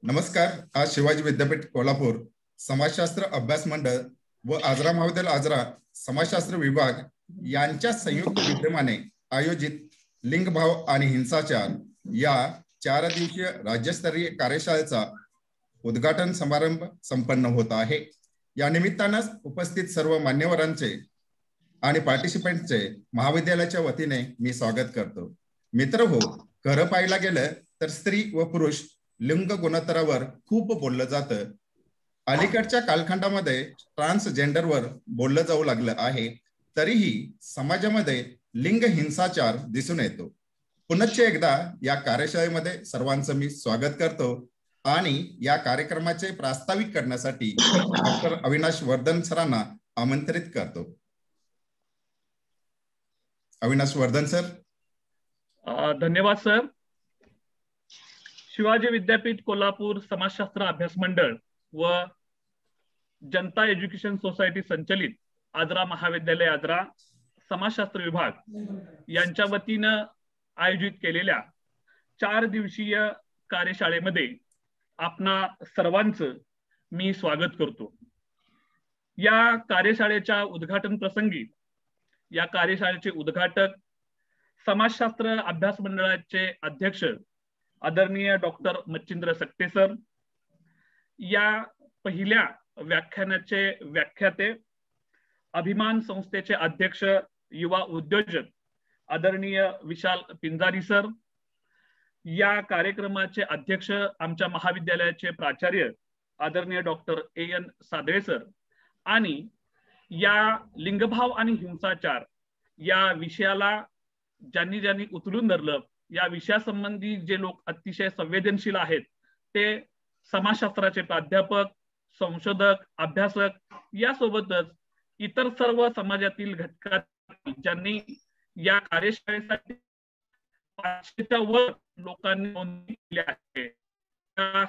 नमस्कार. आज शिवाजी विद्यापीठ कोल्हापूर समाजशास्त्र अभ्यास मंडळ व आजरा महाविद्यालय आजरा समाजशास्त्र विभाग यांच्या संयुक्त विद्यमाने आयोजित लिंगभाव आणि हिंसाचार या 4 दिवसीय राज्यस्तरीय कार्यशाळेचा उद्घाटन समारंभ संपन्न होत आहे. या निमित्ताने उपस्थित सर्व मान्यवरांचे आणि पार्टिसिपंटचे महाविद्यालयाच्या वतीने मी स्वागत करतो. मित्र हो, खरं पाहायला गेलं तर स्त्री व पुरुष लिंग गुणोत्तरावर खूप बोललं जातं. अलीकडच्या कालखंडामध्ये ट्रान्सजेंडरवर बोललं जाऊ लागलं आहे. तरीही समाजामध्ये लिंग हिंसाचार दिसून येतो. पुनश्च एकदा या कार्यशाळेमध्ये सर्वांचं मी स्वागत करतो आणि या कार्यक्रमाचे प्रास्ताविक करण्यासाठी डॉक्टर अविनाश वर्धन सरांना आमंत्रित करतो. अविनाश वर्धन सर. धन्यवाद सर. शिवाजी विद्यापीठ कोल्हापूर समाजशास्त्र अभ्यास मंडळ व जनता एज्युकेशन सोसायटी संचलित आजरा महाविद्यालय आजरा समाजशास्त्र विभाग यांच्या वतीनं आयोजित केलेल्या 4 दिवसीय कार्यशाळेमध्ये आपणा सर्वांचं मी स्वागत करतो. या कार्यशाळेच्या उद्घाटन प्रसंगी या कार्यशाळेचे उद्घाटक समाजशास्त्र अभ्यास मंडळाचे अध्यक्ष आदरणीय डॉक्टर मच्छिंद्र सक्ते सर, या पहिल्या व्याख्यानाचे व्याख्याते अभिमान संस्थेचे अध्यक्ष युवा उद्योजक आदरणीय विशाल पिंजारी सर, या कार्यक्रमाचे अध्यक्ष आमच्या महाविद्यालयाचे प्राचार्य आदरणीय डॉक्टर AN सादळे सर, आणि या लिंगभाव आणि हिंसाचार या विषयाला ज्यांनी उचलून धरलं, या विषयासंबंधी जे लोक अतिशय संवेदनशील आहेत ते समाजशास्त्राचे प्राध्यापक, संशोधक, अभ्यासक यासोबतच इतर सर्व समाजातील घटकांनी ज्यांनी या कार्यशाळेसाठी 500च्या वर लोकांनी नोंदणी केली आहे, त्या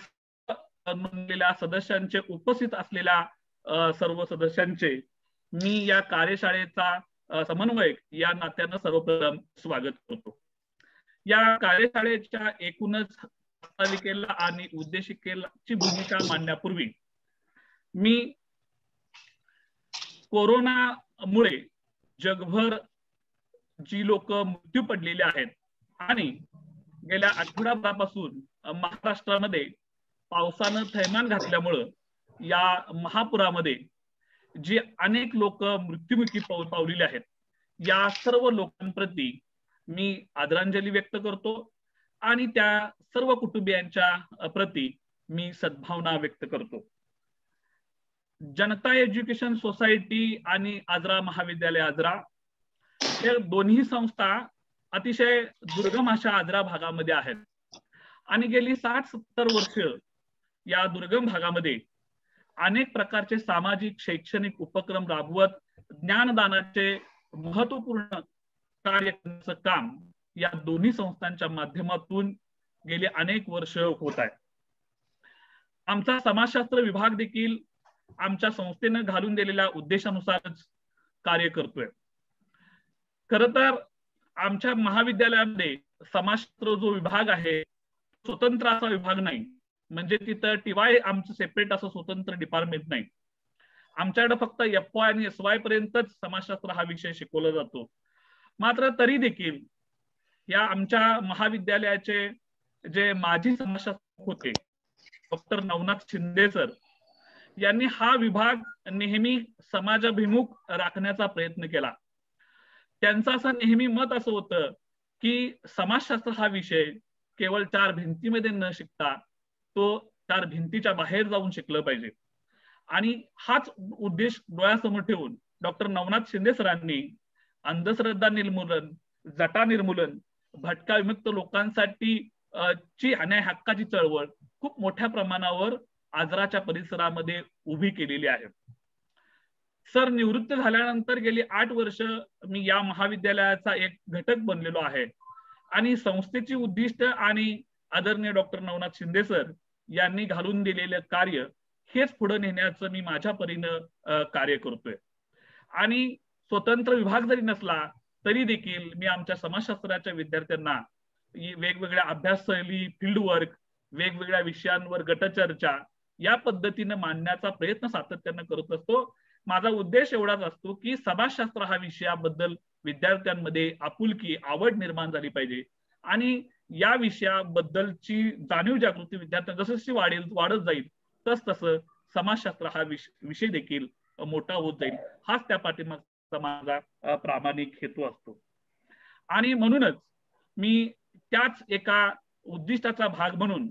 नोंदलेल्या सदस्यांचे उपस्थित असलेल्या सर्व सदस्यांचे मी या कार्यशाळेचा समन्वयक या नात्यानं सर्वप्रथम स्वागत करतो. या कार्यशाळेच्या एकूणच प्रास्ताविकेला आणि उद्देशिकेची भूमिका मांडण्यापूर्वी मी कोरोनामुळे जगभर जी लोक मृत्यू पडलेले आहेत आणि गेल्या आठवड्यापासून महाराष्ट्रामध्ये पावसानं थैमान घातल्यामुळं या महापुरामध्ये जी अनेक लोक मृत्युमुखी पावलेले आहेत, या सर्व लोकांप्रती मी आदरांजली व्यक्त करतो आणि त्या सर्व कुटुंबियांच्या प्रती मी सद्भावना व्यक्त करतो. जनता एज्युकेशन सोसायटी आणि आजरा महाविद्यालय आजरा या दोन्ही संस्था अतिशय दुर्गम अशा आजरा भागामध्ये आहेत आणि गेली 60-70 वर्ष या दुर्गम भागामध्ये अनेक प्रकारचे सामाजिक शैक्षणिक उपक्रम राबवत ज्ञानदानाचे महत्वपूर्ण कार्य करण्याचं काम या दोन्ही संस्थांच्या माध्यमातून गेले अनेक वर्ष होत आहे. आमचा समाजशास्त्र विभाग देखील आमच्या संस्थेनं घालून दिलेल्या उद्देशानुसारच कार्य करतोय. खरं तर आमच्या महाविद्यालयामध्ये समाजशास्त्र जो विभाग आहे स्वतंत्र असा विभाग नाही, म्हणजे तिथं TY आमचं सेपरेट असं स्वतंत्र डिपार्टमेंट नाही. आमच्याकडे फक्त FY आणि SY पर्यंतच समाजशास्त्र हा विषय शिकवला जातो. मात्र तरी देखील या आमच्या महाविद्यालयाचे जे माजी समाजशास्त्रज्ञ होते डॉक्टर नवनाथ शिंदे सर यांनी हा विभाग नेहमी समाजाभिमुख राखण्याचा प्रयत्न केला. त्यांचं असं नेहमी मत असं होतं की समाजशास्त्र हा विषय केवळ 4 भिंतीमध्ये न शिकता तो 4 भिंतीच्या बाहेर जाऊन शिकलं पाहिजे. आणि हाच उद्देश डोळ्यासमोर ठेवून डॉक्टर नवनाथ शिंदे सरांनी अंधश्रद्धा निर्मूलन, जटा निर्मूलन, भटका विमुक्त लोकांसाठी ची न्याय हक्काची चळवळ खूप मोठ्या प्रमाणावर आजराच्या परिसरामध्ये उभी केलेली आहे. सर निवृत्त झाल्यानंतर गेली 8 वर्ष मी या महाविद्यालयाचा एक घटक बनलेलो आहे आणि संस्थेची उद्दिष्ट आणि आदरणीय डॉक्टर नवनाथ शिंदे सर यांनी घालून दिलेले कार्य हेच पुढे नेण्याचं मी माझ्या परीनं कार्य करतोय. आणि स्वतंत्र विभाग जरी नसला तरी देखील मी आमच्या समाजशास्त्राच्या विद्यार्थ्यांना वेगवेगळ्या अभ्यासशैली, फील्ड वर्क वेगवेगळ्या विषयांवर गटचर्चा या पद्धतीने मांडण्याचा प्रयत्न सातत्याने करत असतो. माझा उद्देश एवढाच असतो की समाजशास्त्र हा विषयाबद्दल विद्यार्थ्यांमध्ये आपुलकी, आवड निर्माण झाली पाहिजे आणि या विषयाबद्दलची जाणीव जागृती विद्यार्थ्यांना जसं वाढत जाईल तसं समाजशास्त्र हा विषय देखील मोठा होत जाईल. हाच त्या पाठीमागचा माझा प्रामाणिक हेतू असतो. आणि म्हणूनच मी त्याच एका उद्दिष्टाचा भाग म्हणून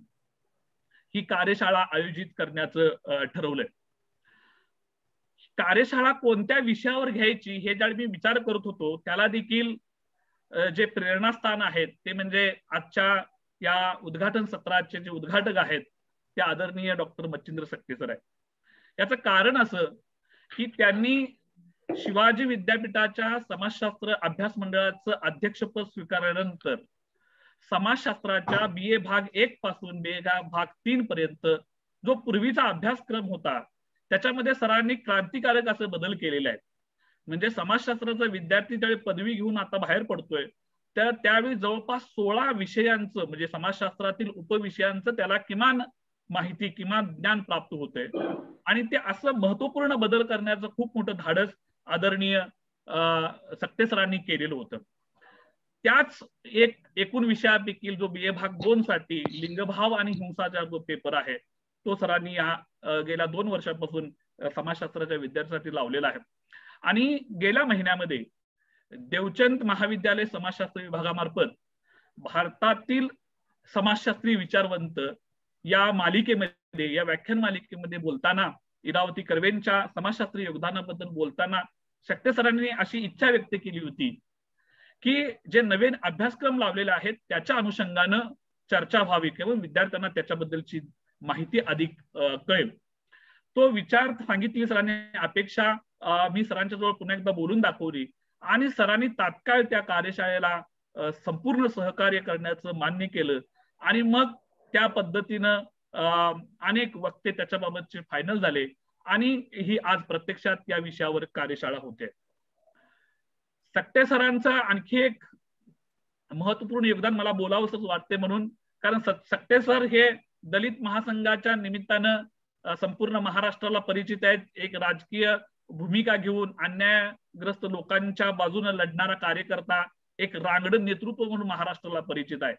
ही कार्यशाळा आयोजित करण्याचं ठरवलंय. कार्यशाळा कोणत्या विषयावर घ्यायची हे ज्यावेळी मी विचार करत होतो त्याला देखील जे प्रेरणास्थान आहेत ते म्हणजे आजच्या या उद्घाटन सत्राचे जे उद्घाटक आहेत ते आदरणीय डॉक्टर मच्छिंद्र सक्ते सर आहेत. याचं कारण असं की त्यांनी शिवाजी विद्यापीठाच्या समाजशास्त्र अभ्यास मंडळाचं अध्यक्षपद स्वीकारल्यानंतर समाजशास्त्राच्या BA भाग 1 पासून BA भाग 3 पर्यंत जो पूर्वीचा अभ्यासक्रम होता त्याच्यामध्ये सरांनी क्रांतिकारक असे बदल केलेले आहेत. म्हणजे समाजशास्त्राचा विद्यार्थी ज्यावेळी पदवी घेऊन आता बाहेर पडतोय तर त्यावेळी जवळपास 16 विषयांचं म्हणजे समाजशास्त्रातील उपविषयांचं त्याला किमान माहिती, किमान ज्ञान प्राप्त होतंय. आणि ते असं महत्वपूर्ण बदल करण्याचं खूप मोठं धाडस आदरणीय सक्ते सरांनी केलेलं होतं. त्याच एकूण विषयापैकी जो BA भाग 2 साठी लिंगभाव आणि हिंसाचार जो पेपर आहे तो सरांनी गेल्या 2 वर्षापासून समाजशास्त्राच्या विद्यार्थ्यांसाठी लावलेला आहे. आणि गेल्या महिन्यामध्ये देवचंद महाविद्यालय समाजशास्त्र विभागामार्फत भारतातील समाजशास्त्री विचारवंत या मालिकेमध्ये, या व्याख्यान मालिकेमध्ये बोलताना, इरावती कर्वेंच्या समाजशास्त्री योगदानाबद्दल बोलताना सक्ते सरांनी अशी इच्छा व्यक्त केली होती की जे नवीन अभ्यासक्रम लावलेले आहेत त्याच्या अनुषंगानं चर्चा व्हावी किंवा विद्यार्थ्यांना त्याच्याबद्दलची माहिती अधिक कळेल. तो विचार सांगितली सरांनी, अपेक्षा मी सरांच्या जवळ पुन्हा एकदा बोलून दाखवली आणि सरांनी तात्काळ त्या कार्यशाळेला संपूर्ण सहकार्य करण्याचं मान्य केलं. आणि मग त्या पद्धतीनं अनेक वक्ते त्याच्याबाबतचे फायनल झाले आणि ही आज प्रत्यक्षात या विषयावर कार्यशाळा होते. सक्ते सरांचं आणखी एक महत्वपूर्ण योगदान मला बोलावंसंच वाटते म्हणून, कारण सक्ते सर हे दलित महासंघाच्या निमित्तानं संपूर्ण महाराष्ट्राला परिचित आहेत. एक राजकीय भूमिका घेऊन अन्यायग्रस्त लोकांच्या बाजूने लढणारा कार्यकर्ता, एक रांगड नेतृत्व म्हणून महाराष्ट्राला परिचित आहे.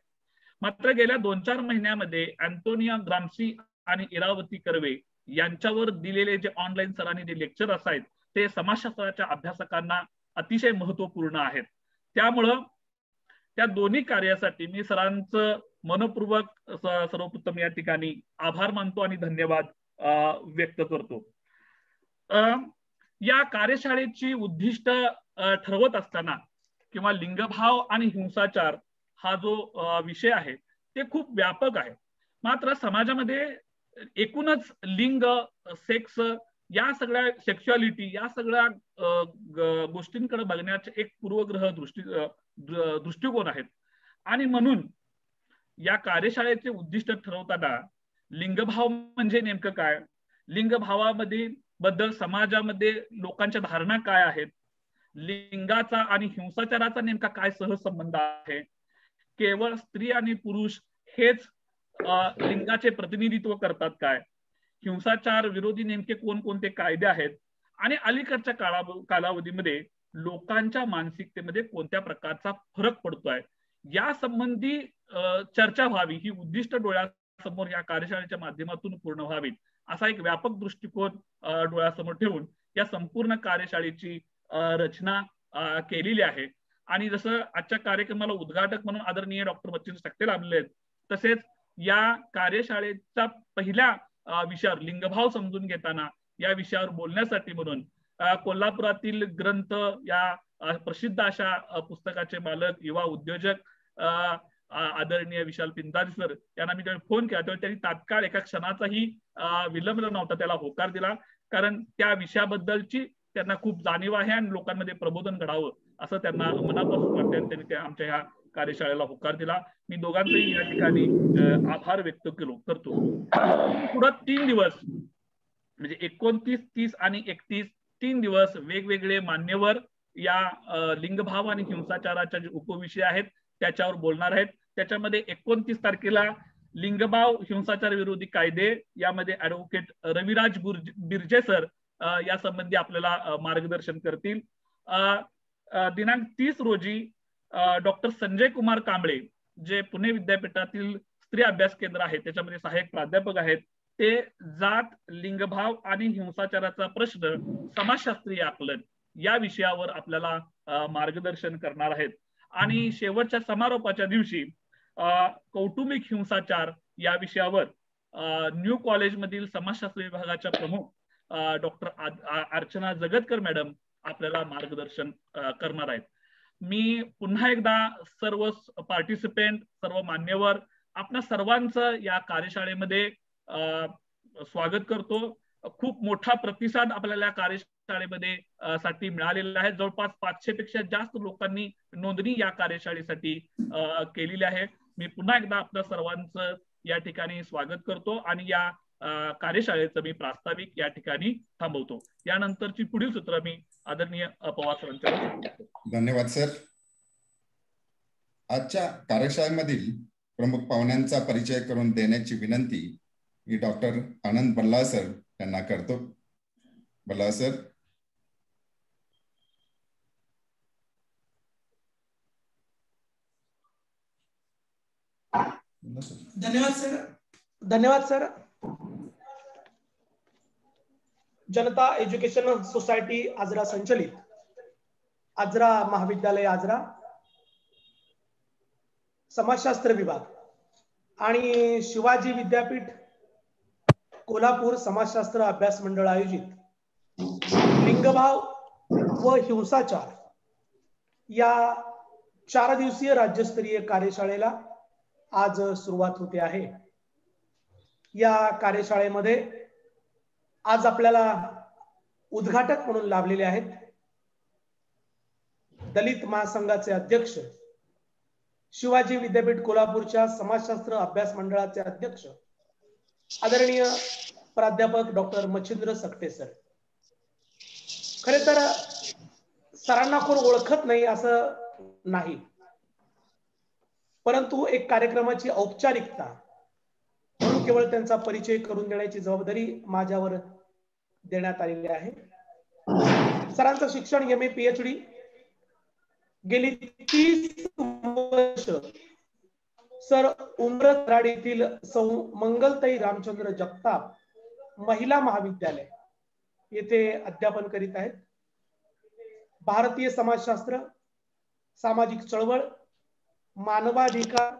मात्र गेल्या 2-4 महिन्यामध्ये अँटोनिया ग्राम्सी आणि इरावती कर्वे यांच्यावर दिलेले जे ऑनलाईन सरांनी जे लेक्चर असायत ते समाजशास्त्राच्या अभ्यासकांना अतिशय महत्वपूर्ण आहेत. त्यामुळं त्या दोन्ही कार्यासाठी मी सरांचं मनपूर्वक सर्वप्रथम या ठिकाणी आभार मानतो आणि धन्यवाद व्यक्त करतो. या कार्यशाळेची उद्दिष्ट ठरवत असताना किंवा लिंगभाव आणि हिंसाचार हा जो विषय आहे ते खूप व्यापक आहे. मात्र समाजामध्ये एकूणच लिंग, सेक्स या सगळ्या, सेक्शुअलिटी या सगळ्या गोष्टींकडे बघण्याचे एक पूर्वग्रह दृष्टिकोन आहेत. आणि म्हणून या कार्यशाळेचे उद्दिष्ट ठरवताना लिंगभाव म्हणजे नेमकं काय, लिंगभावामध्ये बद्दल समाजामध्ये लोकांच्या धारणा काय आहेत, लिंगाचा आणि हिंसाचाराचा नेमका काय सहसंबंध आहे, केवळ स्त्री आणि पुरुष हेच लिंगाचे प्रतिनिधित्व करतात काय, हिंसाचार विरोधी नेमके कोणकोणते कायदे आहेत आणि अलीकडच्या कालावधीमध्ये लोकांच्या मानसिकतेमध्ये कोणत्या प्रकारचा फरक पडतोय या संबंधी चर्चा व्हावी, ही उद्दिष्ट डोळ्यासमोर या कार्यशाळेच्या माध्यमातून पूर्ण व्हावीत असा एक व्यापक दृष्टिकोन डोळ्यासमोर ठेवून या संपूर्ण कार्यशाळेची रचना केलेली आहे. आणि जसं आजच्या कार्यक्रमाला उद्घाटक म्हणून आदरणीय डॉक्टर मच्छिंद्र सक्ते लाभले आहेत, तसेच या कार्यशाळेचा पहिल्या विषयावर लिंगभाव समजून घेताना या विषयावर बोलण्यासाठी म्हणून कोल्हापुरातील ग्रंथ या प्रसिद्ध अशा पुस्तकाचे मालक, युवा उद्योजक आदरणीय विशाल पिंजारी सर यांना मी जेव्हा फोन केला तेव्हा त्यांनी तात्काळ एका क्षणाचाही विलंब नव्हता त्याला होकार दिला, कारण त्या विषयाबद्दलची त्यांना खूप जाणीव आहे आणि लोकांमध्ये प्रबोधन घडावं असं त्यांना मनापासून वाटतं. त्यांनी त्या आमच्या ह्या कार्यशाळेला होकार दिला. मी दोघांचंही या ठिकाणी आभार व्यक्त करतो. पुढे 3 दिवस म्हणजे 29, 30 आणि 31 3 दिवस वेगवेगळे मान्यवर या लिंगभाव आणि हिंसाचाराच्या जे उपविषय आहेत त्याच्यावर बोलणार आहेत. त्याच्यामध्ये 29 तारखेला लिंगभाव हिंसाचार विरोधी कायदे यामध्ये ऍडव्होकेट रविराज बिर्जे सर या संबंधी आपल्याला मार्गदर्शन करतील. दिनांक 30 रोजी डॉक्टर संजय कुमार कांबळे जे पुणे विद्यापीठातील स्त्री अभ्यास केंद्र आहे त्याच्यामध्ये सहाय्यक प्राध्यापक आहेत, ते जात, लिंगभाव आणि हिंसाचाराचा प्रश्न समाजशास्त्रीय आकलन या विषयावर आपल्याला मार्गदर्शन करणार आहेत. आणि शेवटच्या समारोपाच्या दिवशी कौटुंबिक हिंसाचार या विषयावर न्यू कॉलेजमधील समाजशास्त्र विभागाच्या प्रमुख डॉक्टर अर्चना जगतकर मॅडम आपल्याला मार्गदर्शन करणार आहेत. मी पुन्हा एकदा सर्व पार्टिसिपेंट, सर्व मान्यवर, आपल्या सर्वांचं या कार्यशाळेमध्ये स्वागत करतो. खूप मोठा प्रतिसाद आपल्याला या कार्यशाळेमध्ये साठी मिळालेला आहे. जवळपास 500 पेक्षा जास्त लोकांनी नोंदणी या कार्यशाळेसाठी केलेली आहे. मी पुन्हा एकदा आपल्या सर्वांचं या ठिकाणी स्वागत करतो आणि या कार्यशाळेचं मी प्रास्ताविक या ठिकाणी थांबवतो. यानंतरची पुढील सूत्र मी आदरणीय पवार सरांच्या. धन्यवाद सर. आजच्या कार्यशाळेमधील प्रमुख पाहुण्यांचा परिचय करून देण्याची विनंती मी डॉक्टर आनंद बल्लाळ सर यांना करतो. बल्लाळ सर. धन्यवाद सर. धन्यवाद सर. जनता एज्युकेशन सोसायटी आजरा संचलित आजरा महाविद्यालय आजरा समाजशास्त्र विभाग आणि शिवाजी विद्यापीठ कोल्हापूर समाजशास्त्र अभ्यास मंडळ आयोजित लिंगभाव व हिंसाचार या 4 दिवसीय राज्यस्तरीय कार्यशाळेला आज सुरुवात होते आहे. या कार्यशाळेमध्ये आज आपल्याला उद्घाटक म्हणून लाभलेले आहेत दलित महासंघाचे अध्यक्ष, शिवाजी विद्यापीठ कोल्हापूरच्या समाजशास्त्र अभ्यास मंडळाचे अध्यक्ष आदरणीय प्राध्यापक डॉक्टर मच्छिंद्र सकटे सर. खरे तर सरांना कोण ओळखत नाही असं नाही, परंतु एक कार्यक्रमाची औपचारिकता म्हणून केवळ त्यांचा परिचय करून देण्याची जबाबदारी माझ्यावर देण्यात आलेली आहे. सरांचं शिक्षण MA PhD गेली 30 वर्ष सर उमरत येथील सौ मंगलताई रामचंद्र जगताप महिला महाविद्यालय येथे अध्यापन करीत आहेत. भारतीय समाजशास्त्र, सामाजिक चळवळ, मानवाधिकार,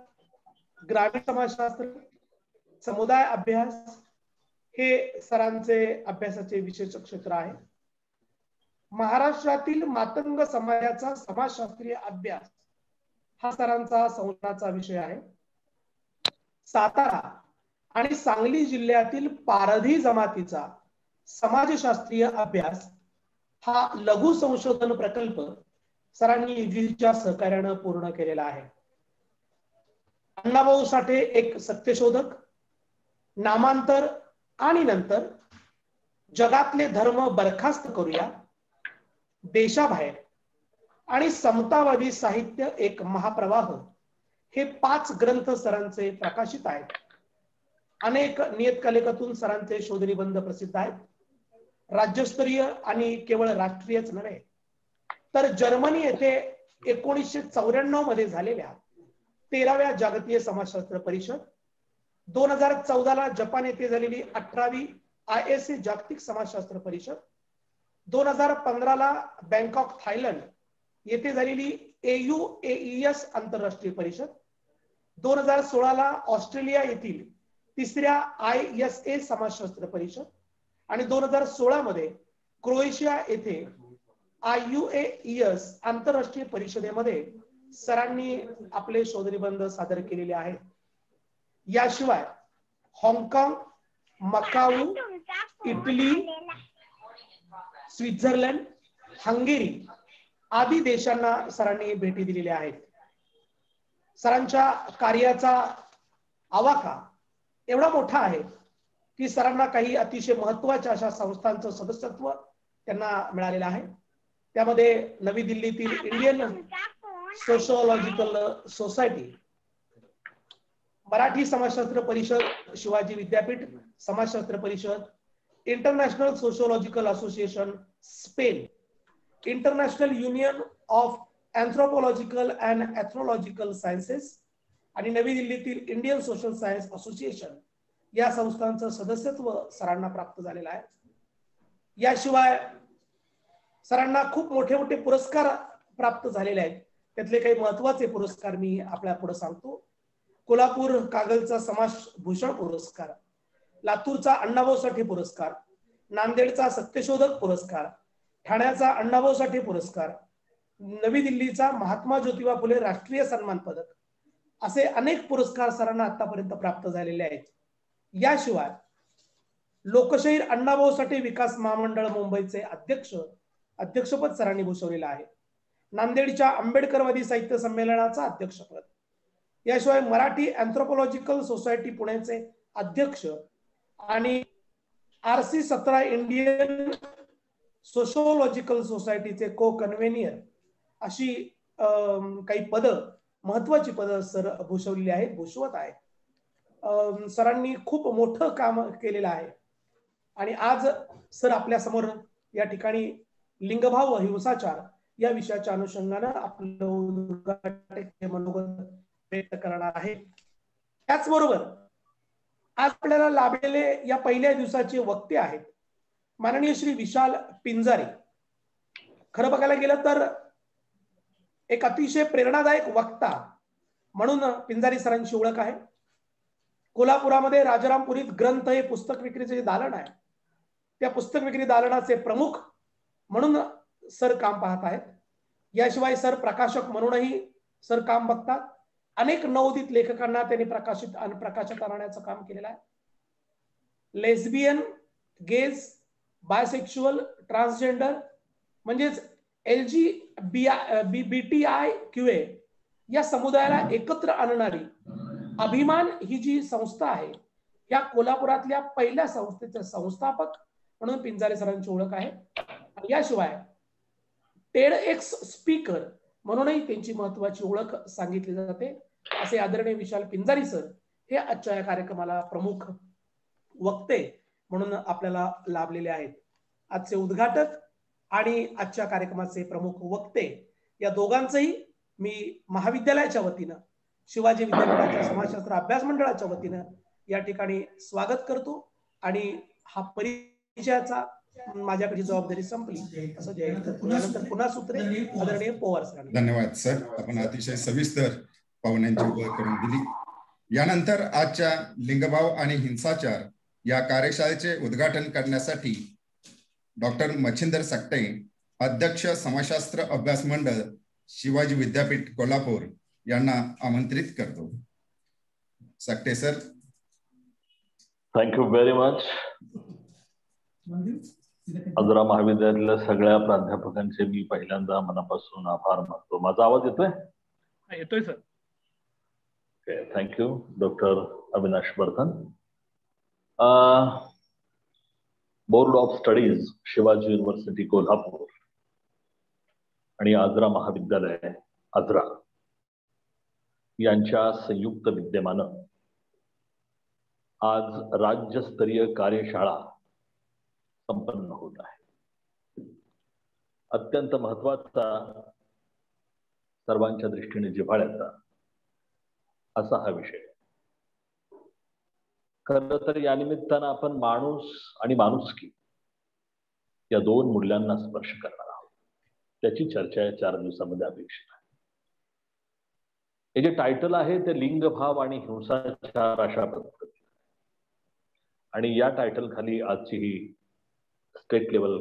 ग्रामीण समाजशास्त्र, समुदाय अभ्यास हे सरांचे अभ्यासाचे विशेष क्षेत्र आहे. महाराष्ट्रातील मातंग समाजाचा समाजशास्त्रीय अभ्यास हा सरांचा संशोधनाचा विषय आहे. सातारा आणि सांगली जिल्ह्यातील पारधी जमातीचा समाजशास्त्रीय अभ्यास हा लघु संशोधन प्रकल्प सरांनी UGCच्या सहकार्याने पूर्ण केलेला आहे. अण्णाभाऊ साठे एक सत्यशोधक, नामांतर आणि नंतर जगातले धर्म बरखास्त करूया, देशाबाहेर आणि समतावादी साहित्य एक महाप्रवाह हे 5 ग्रंथ सरांचे प्रकाशित आहेत. अनेक नियतकालिकातून सरांचे शोधनिबंध प्रसिद्ध आहेत. राज्यस्तरीय आणि केवळ राष्ट्रीयच नव्हे तर जर्मनी येथे 1994 मध्ये झालेल्या 13व्या जागतिक समाजशास्त्र परिषद, 2014 ला जपान येथे झालेली 18वी ISA जागतिक समाजशास्त्र परिषद, 2015 ला बँकॉक थायलंड येथे झालेली AUAES आंतरराष्ट्रीय परिषद, 2016 ला ऑस्ट्रेलिया येथील 3ऱ्या ISA समाजशास्त्र परिषद आणि 2016 मध्ये क्रोएशिया येथे IUAES आंतरराष्ट्रीय परिषदेमध्ये सरांनी आपले शोधनिबंध सादर केलेले आहेत. याशिवाय हाँगकाँग, मकाऊ, इटली, स्वित्झर्लंड, हंगेरी आदी देशांना सरांनी भेटी दिलेल्या आहेत. सरांच्या कार्याचा आवाका एवढा मोठा आहे की सरांना काही अतिशय महत्त्वाच्या अशा संस्थांचं सदस्यत्व त्यांना मिळालेलं आहे. त्यामध्ये नवी दिल्लीतील इंडियन सोशिओलॉजिकल सोसायटी, मराठी समाजशास्त्र परिषद, शिवाजी विद्यापीठ समाजशास्त्र परिषद, international sociological association Spain, international union of anthropological and ethnological sciences आणि नवी दिल्लीतील इंडियन सोशल सायन्स असोसिएशन या संस्थांचं सदस्यत्व सरांना प्राप्त झालेलं आहे. याशिवाय सरांना खूप मोठे मोठे पुरस्कार प्राप्त झालेले आहेत. त्यातले काही महत्वाचे पुरस्कार मी आपल्या पुढे सांगतो. कोल्हापूर कागलचा समाज भूषण पुरस्कार, लातूरचा अण्णाभाऊ साठे पुरस्कार, नांदेडचा सत्यशोधक पुरस्कार, ठाण्याचा अण्णाभाऊ साठे पुरस्कार, नवी दिल्लीचा महात्मा ज्योतिबा फुले राष्ट्रीय सन्मान पदक, असे अनेक पुरस्कार सरांना आतापर्यंत प्राप्त झालेले आहेत. याशिवाय लोकशाहीर अण्णाभाऊ साठे विकास महामंडळ मुंबईचे अध्यक्षपद सरांनी भूषवलेलं आहे. नांदेडच्या आंबेडकरवादी साहित्य संमेलनाचा अध्यक्षपद, याशिवाय मराठी अँथ्रोपॉलॉजिकल सोसायटी पुण्याचे अध्यक्ष आणि RC 17 इंडियन सोशियोलॉजिकल सोसायटीचे को कन्व्हेनियर अशी काही पदं, महत्वाची पदं सर भूषवलेली आहेत, भूषवत आहेत. सरांनी खूप मोठं काम केलेलं आहे आणि आज सर आपल्या समोर या ठिकाणी लिंगभाव व हिंसाचार या विषयाच्या अनुषंगानं आपलं मनोगत व्यक्त करणार आहे. त्याचबरोबर आज आपल्याला लाभलेले या पहिल्या दिवसाचे वक्ते आहेत माननीय श्री विशाल पिंजारे. खरं बघायला गेलं तर एक अतिशय प्रेरणादायक वक्ता म्हणून पिंजारी सरांची ओळख आहे. कोल्हापुरामध्ये राजारामपुरीत ग्रंथ हे पुस्तक विक्रीचे जे दालन आहे, त्या पुस्तक विक्री दालनाचे प्रमुख म्हणून सर काम पाहत आहेत. याशिवाय सर प्रकाशक म्हणूनही सर काम बघतात. अनेक नवोदित लेखकांना त्यांनी प्रकाशित आणण्याचं काम केलेलं आहे. लेस्बियन, गेज, बायसेक्शुअल, ट्रान्सजेंडर म्हणजेच LGBTIQA या समुदायाला एकत्र आणणारी अभिमान ही जी संस्था आहे, या कोल्हापुरातल्या पहिल्या संस्थेचे संस्थापक म्हणून पिंजारे सरांची ओळख आहे. याशिवाय TEDx स्पीकर म्हणूनही त्यांची महत्वाची ओळख सांगितली जाते. असे आदरणीय विशाल पिंजारी सर हे आजच्या या कार्यक्रमाला प्रमुख वक्ते म्हणून आपल्याला लाभलेले आहेत. आजचे उद्घाटक आणि आजच्या कार्यक्रमाचे प्रमुख वक्ते या दोघांचंही मी महाविद्यालयाच्या वतीनं, शिवाजी विद्यापीठाच्या समाजशास्त्र अभ्यास मंडळाच्या वतीनं या ठिकाणी स्वागत करतो आणि हा परिचयाचा माझ्याकडे जबाबदारी संपली असं नंतर पुन्हा सूत्रे आदरणीय पवार सर. धन्यवाद सर, आपण अतिशय सविस्तर पाहुण्यांची ओळख करून दिली. यानंतर आजच्या लिंगभाव आणि हिंसाचार या कार्यशाळेचे उद्घाटन करण्यासाठी डॉक्टर मच्छिंदर सकटे, अध्यक्ष समाजशास्त्र अभ्यास मंडळ शिवाजी विद्यापीठ कोल्हापूर यांना आमंत्रित करतो. Sakate sir. Thank you very much. Ajara महाविद्यालयातल्या सगळ्या प्राध्यापकांचे मी पहिल्यांदा मनापासून आभार मानतो. माझा आवाज येतोय? येतोय sir. Thank you doctor Avinash Vardhan. Board of studies Shivaji university Kolhapur आणि आजरा महाविद्यालय आजरा यांच्या संयुक्त विद्यमानं आज राज्यस्तरीय कार्यशाळा संपन्न होत आहे. अत्यंत महत्वाचा, सर्वांच्या दृष्टीने जिव्हाळ्याचा असा हा विषय. खरं तर या निमित्तानं आपण माणूस आणि माणुसकी या दोन मूल्यांना स्पर्श करणार आहोत. त्याची चर्चा या 4 दिवसामध्ये अपेक्षित आहे. हे जे टायटल आहे ते लिंगभाव आणि हिंसाचार अशा पद्धतीने, आणि या टायटल खाली आजची ही स्टेट लेवल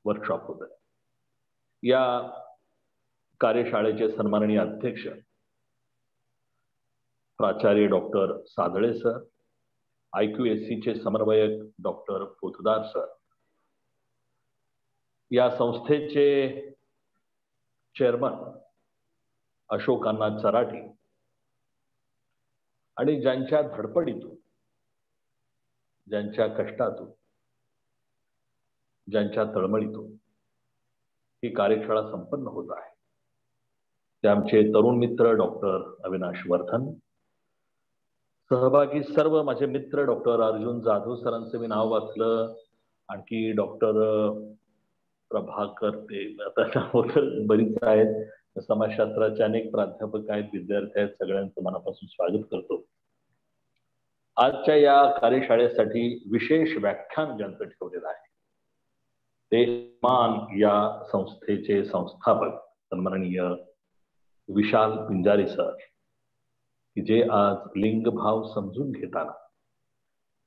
वर्कशॉप होत आहे. या कार्यशाळेचे सन्माननीय अध्यक्ष प्राचार्य डॉक्टर सादळे सर, IQAC चे समन्वयक डॉक्टर पोतदार सर, या संस्थेचे चेअरमन अशोकांना चराटी, आणि ज्यांच्या धडपडीतून, ज्यांच्या कष्टातून, ज्यांच्या तळमळीतून ही कार्यशाळा संपन्न होत आहे, ते आमचे तरुण मित्र डॉक्टर अविनाश वर्धन, सहभागी सर्व माझे मित्र, डॉक्टर अर्जुन जाधव सरांचं मी नाव वाचलं, आणखी डॉक्टर प्रभाकर, ते आता बरीच आहेत, समाजशास्त्राचे अनेक प्राध्यापक आहेत, विद्यार्थी आहेत, सगळ्यांचं मनापासून स्वागत करतो. आजच्या या कार्यशाळेसाठी विशेष व्याख्यान ज्यांचं ठेवलेलं आहे ते मान या संस्थेचे संस्थापक सन्माननीय विशाल पिंजारी सर, की जे आज लिंगभाव समजून घेताना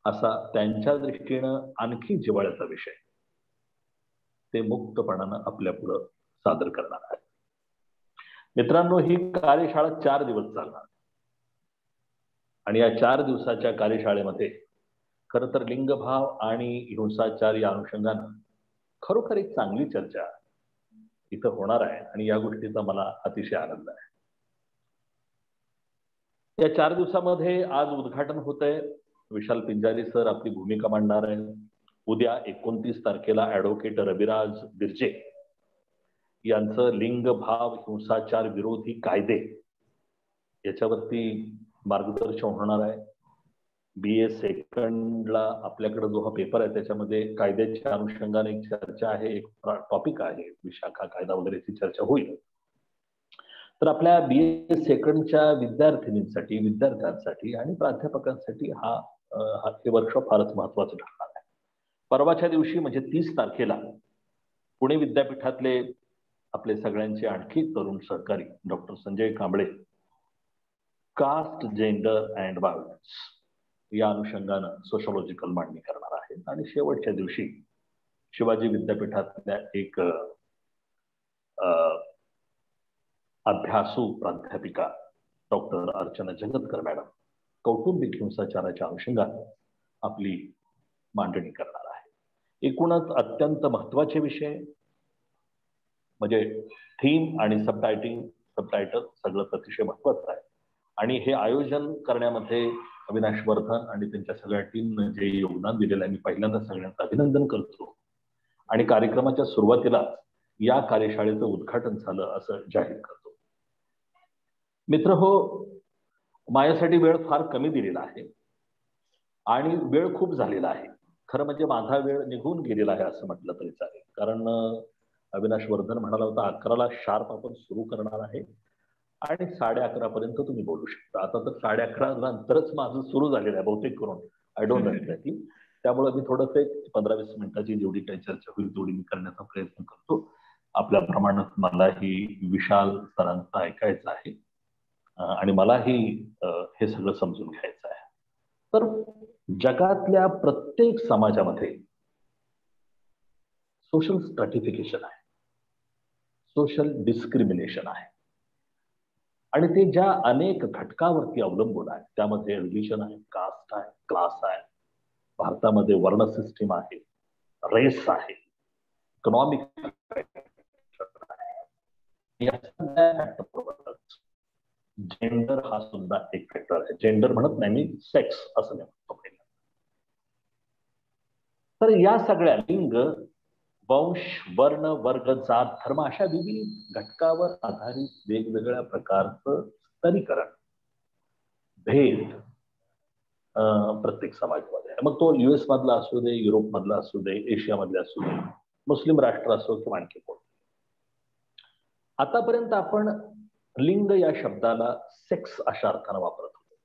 असा त्यांच्या दृष्टीनं आणखी जिव्हाळ्याचा विषय ते मुक्तपणानं आपल्या पुढं सादर करणार आहे. मित्रांनो, ही कार्यशाळा 4 दिवस चालणार आणि या 4 दिवसाच्या कार्यशाळेमध्ये खरं तर लिंगभाव आणि हिंसाचार या अनुषंगानं खरोखर एक चांगली चर्चा इथं होणार आहे आणि या गोष्टीचा मला अतिशय आनंद आहे. या 4 दिवसामध्ये आज उद्घाटन होत आहे. विशाल पिंजारी सर आपली भूमिका मांडणार आहे. उद्या 29 तारखेला ऍडव्होकेट रविराज बिर्जे यांचं लिंगभाव हिंसाचार विरोधी कायदे याच्यावरती मार्गदर्शन होणार आहे. BA सेकंडला आपल्याकडे जो हा पेपर आहे त्याच्यामध्ये कायद्याच्या अनुषंगाने एक चर्चा आहे, एक टॉपिक आहे, विशाखा कायदा वगैरेची चर्चा होईल. तर आपल्या BA सेकंडच्या विद्यार्थिनींसाठी, विद्यार्थ्यांसाठी आणि प्राध्यापकांसाठी हे वर्कशॉप फारच महत्वाचं ठरणार आहे. परवाच्या दिवशी म्हणजे 30 तारखेला पुणे विद्यापीठातले आपले सगळ्यांचे आणखी तरुण सहकारी doctor Sanjay Kamble caste, gender and violence या अनुषंगानं सोशोलॉजिकल मांडणी करणार आहेत. आणि शेवटच्या दिवशी शिवाजी विद्यापीठातल्या एक अभ्यासू प्राध्यापिका डॉक्टर अर्चना जगतकर मॅडम कौटुंबिक हिंसाचाराच्या अनुषंगाने आपली मांडणी करणार आहे. एकूणच अत्यंत महत्वाचे विषय म्हणजे थीम आणि सबटायटल सगळं अतिशय महत्वाचं आहे. आणि हे आयोजन करण्यामध्ये अविनाश वर्धन आणि त्यांच्या सगळ्या टीमनं जे योगदान दिलेलं आहे, मी पहिल्यांदा सगळ्यांचं अभिनंदन करतो. आणि कार्यक्रमाच्या सुरुवातीला या कार्यशाळेचं उद्घाटन झालं असं जाहीर करतो. मित्र हो, माझ्यासाठी वेळ फार कमी दिलेला आहे आणि वेळ खूप झालेला आहे. खरं म्हणजे माझा वेळ निघून गेलेला आहे असं म्हटलं तरी चालेल. कारण अविनाश वर्धन म्हणाला होता 11ला शार्प आपण सुरू करणार आहे आणि 11:30 पर्यंत तुम्ही बोलू शकता. आता तर 11:30 नंतरच माझं सुरू झालेलं आहे बहुतेक करून, आय डोंट नो एक्झॅक्टली. त्यामुळे मी थोडंसं एक 15-20 मिनिटाची जेवढी काही चर्चा होईल तेवढी मी करण्याचा प्रयत्न करतो. आपल्याप्रमाणे मलाही विशाल सरांचं ऐकायचं आहे आणि मलाही हे सगळं समजून घ्यायचं आहे. तर जगातल्या प्रत्येक समाजामध्ये सोशल स्ट्रॅटिफिकेशन आहे, सोशल डिस्क्रिमिनेशन आहे आणि ते ज्या अनेक घटकावरती अवलंबून आहे. त्यामध्ये रिलिजन आहे, कास्ट आहे, क्लास आहे, भारतामध्ये वर्ण सिस्टीम आहे, रेस आहे, इकॉनॉमिक जेंडर हा सुद्धा एक फॅक्टर आहे. जेंडर म्हणत नाही मी, सेक्स असं नाही म्हणतो. तर या सगळ्या लिंग, वंश, वर्ण, वर्ग, जात, धर्म अशा विविध घटकावर आधारित वेगवेगळ्या प्रकारचं स्तरीकरण, भेद प्रत्येक समाजामध्ये आहे. मग तो US मधला असू दे, युरोप मधला असू दे, एशिया मधला असू दे, मुस्लिम राष्ट्र असो किंवा आणखी कोण. आतापर्यंत आपण लिंग या शब्दाला सेक्स अशा अर्थानं वापरत होतो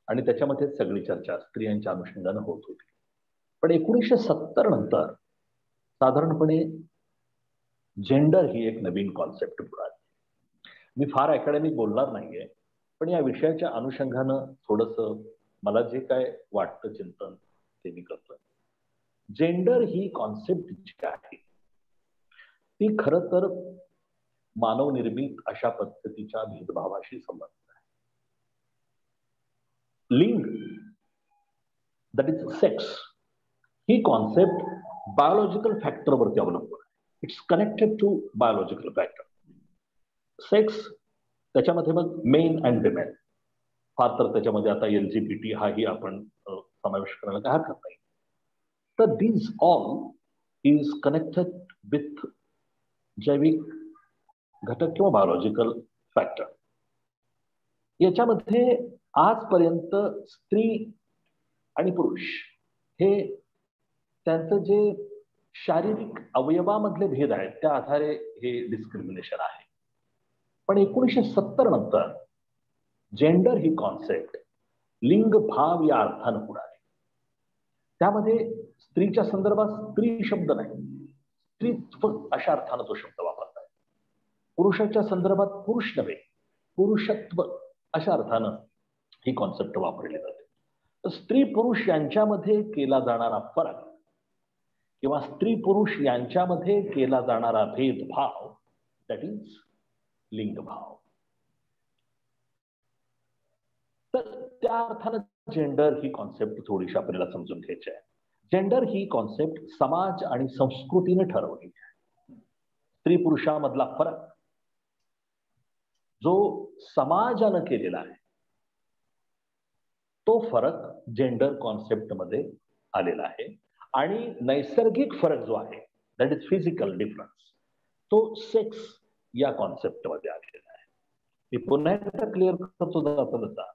आणि त्याच्यामध्ये सगळी चर्चा स्त्रियांच्या अनुषंगानं होत होती. पण 1970 नंतर साधारणपणे जेंडर ही एक नवीन कॉन्सेप्ट पुढे आली. मी फार अकॅडमिक बोलणार नाहीये, पण या विषयाच्या अनुषंगानं थोडंसं मला जे काय वाटतं चिंतन ते मी करतोय. जेंडर ही कॉन्सेप्ट जी आहे ती खरं तर मानवनिर्मित अशा पद्धतीच्या भेदभावाशी संबंधित आहे. लिंग, दॅट इज सेक्स, ही कॉन्सेप्ट बायोलॉजिकल फॅक्टरवरती अवलंबून आहे. It's connected to biological factor. Sex त्याच्यामध्ये मग मेन अँड विमेन, फार तर त्याच्यामध्ये आता LGBT हाही आपण समावेश करायला काय हरकत नाही. तर दिस ऑल इज कनेक्टेड विथ जैविक घटक किंवा बायोलॉजिकल फॅक्टर. याच्यामध्ये आजपर्यंत स्त्री आणि पुरुष हे त्यांचं जे शारीरिक अवयवामधले भेद आहेत त्या आधारे हे डिस्क्रिमिनेशन आहे. पण 1970 नंतर जेंडर ही कॉन्सेप्ट लिंग भाव या अर्थानं पुढे आली. त्यामध्ये स्त्रीच्या संदर्भात स्त्री शब्द नाही, स्त्रीत्व अशा अर्थानं तो शब्द वापरतात. पुरुषाच्या संदर्भात पुरुष नव्हे, पुरुषत्व अशा अर्थानं ही कॉन्सेप्ट वापरली जाते. तर स्त्री पुरुष यांच्यामध्ये केला जाणारा फरक किंवा स्त्री पुरुष यांच्यामध्ये केला जाणारा भेदभाव दॅट इज लिंगभाव. तर त्या अर्थानं जेंडर ही कॉन्सेप्ट थोडीशी आपल्याला समजून घ्यायची आहे. जेंडर ही कॉन्सेप्ट समाज आणि संस्कृतीने ठरवली आहे. स्त्री पुरुषामधला फरक जो समाजानं केलेला आहे तो फरक जेंडर कॉन्सेप्ट मध्ये आलेला आहे. आणि नैसर्गिक फरक जो आहे दॅट इज फिजिकल डिफरन्स तो सेक्स या कॉन्सेप्ट मध्ये आलेला आहे. मी पुन्हा एकदा क्लिअर करतो जाता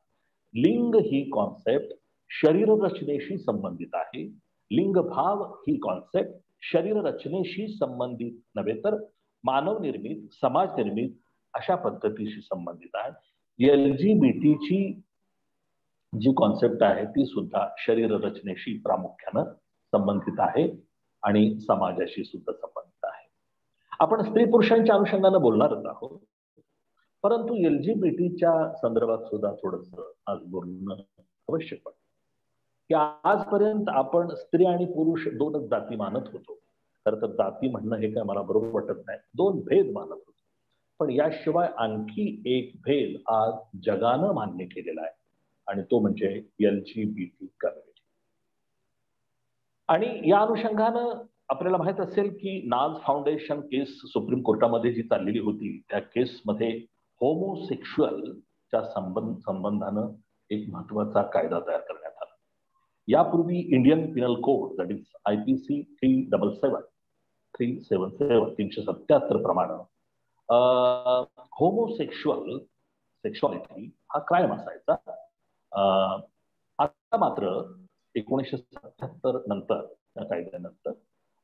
लिंग ही कॉन्सेप्ट शरीर रचनेशी संबंधित आहे. लिंग भाव ही कॉन्सेप्ट शरीर रचनेशी संबंधित नव्हे तर मानव निर्मित समाज निर्मित अशा पद्धतीशी संबंधित आहे. LGBTची जी कॉन्सेप्ट आहे ती सुद्धा शरीर रचनेशी प्रामुख्यानं संबंधित आहे आणि समाजाशी सुद्धा संबंधित आहे. आपण स्त्री पुरुषांच्या अनुषंगानं बोलणारच आहोत, परंतु LGBTच्या संदर्भात सुद्धा थोडस आज बोलणं आवश्यक आहे की आजपर्यंत आपण स्त्री आणि पुरुष दोनच जाती मानत होतो. खरं तर जाती म्हणणं हे काय मला बरोबर वाटत नाही, दोन भेद मानत होतो. पण याशिवाय आणखी एक भेद आज जगानं मान्य केलेला आहे आणि तो म्हणजे LGBT कम्युनिटी. आणि या अनुषंगानं आपल्याला माहित असेल की नाज फाउंडेशन केस सुप्रीम कोर्टामध्ये जी चाललेली होती त्या केसमध्ये होमोसेक्शुअलच्या संबंधानं एक महत्वाचा कायदा तयार करण्यात आला. यापूर्वी Indian Pinal code that is IPC 377 प्रमाणे होमोसेक्शुअल सेक्शुअलिटी हा क्राईम असायचा. आता मात्र 1977 नंतर त्या कायद्यानंतर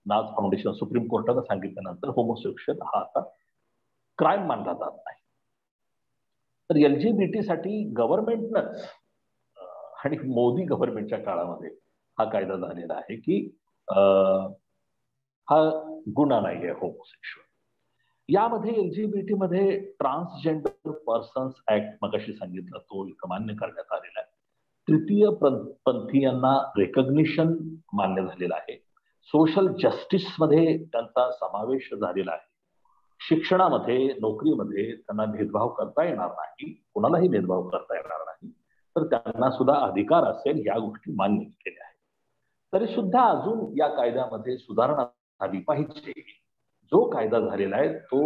नाज फाउंडेशन सुप्रीम कोर्टानं सांगितल्यानंतर होमोसेक्शुअल हा आता क्राईम मानला जात नाही. तर LGBT साठी गव्हर्नमेंटनंच आणि मोदी गव्हर्नमेंटच्या काळामध्ये हा कायदा झालेला आहे की हा गुन्हा नाही आहे होमोसेक्शुअल. यामध्ये LGBT मध्ये ट्रान्सजेंडर पर्सन्स ऍक्ट मगाशी सांगितलं तो इथं मान्य करण्यात आलेला आहे. तृतीय पंथीयांना रेकग्निशन मान्य झालेलं आहे. सोशल जस्टिस मध्ये त्यांचा समावेश झालेला आहे. शिक्षणामध्ये नोकरीमध्ये त्यांना भेदभाव करता येणार नाही, कोणालाही भेदभाव करता येणार नाही, तर त्यांना सुद्धा अधिकार असेल या गोष्टी मान्य केल्या आहेत. तरी सुद्धा अजून या कायद्यामध्ये सुधारणा झाली पाहिजे. जो कायदा झालेला आहे तो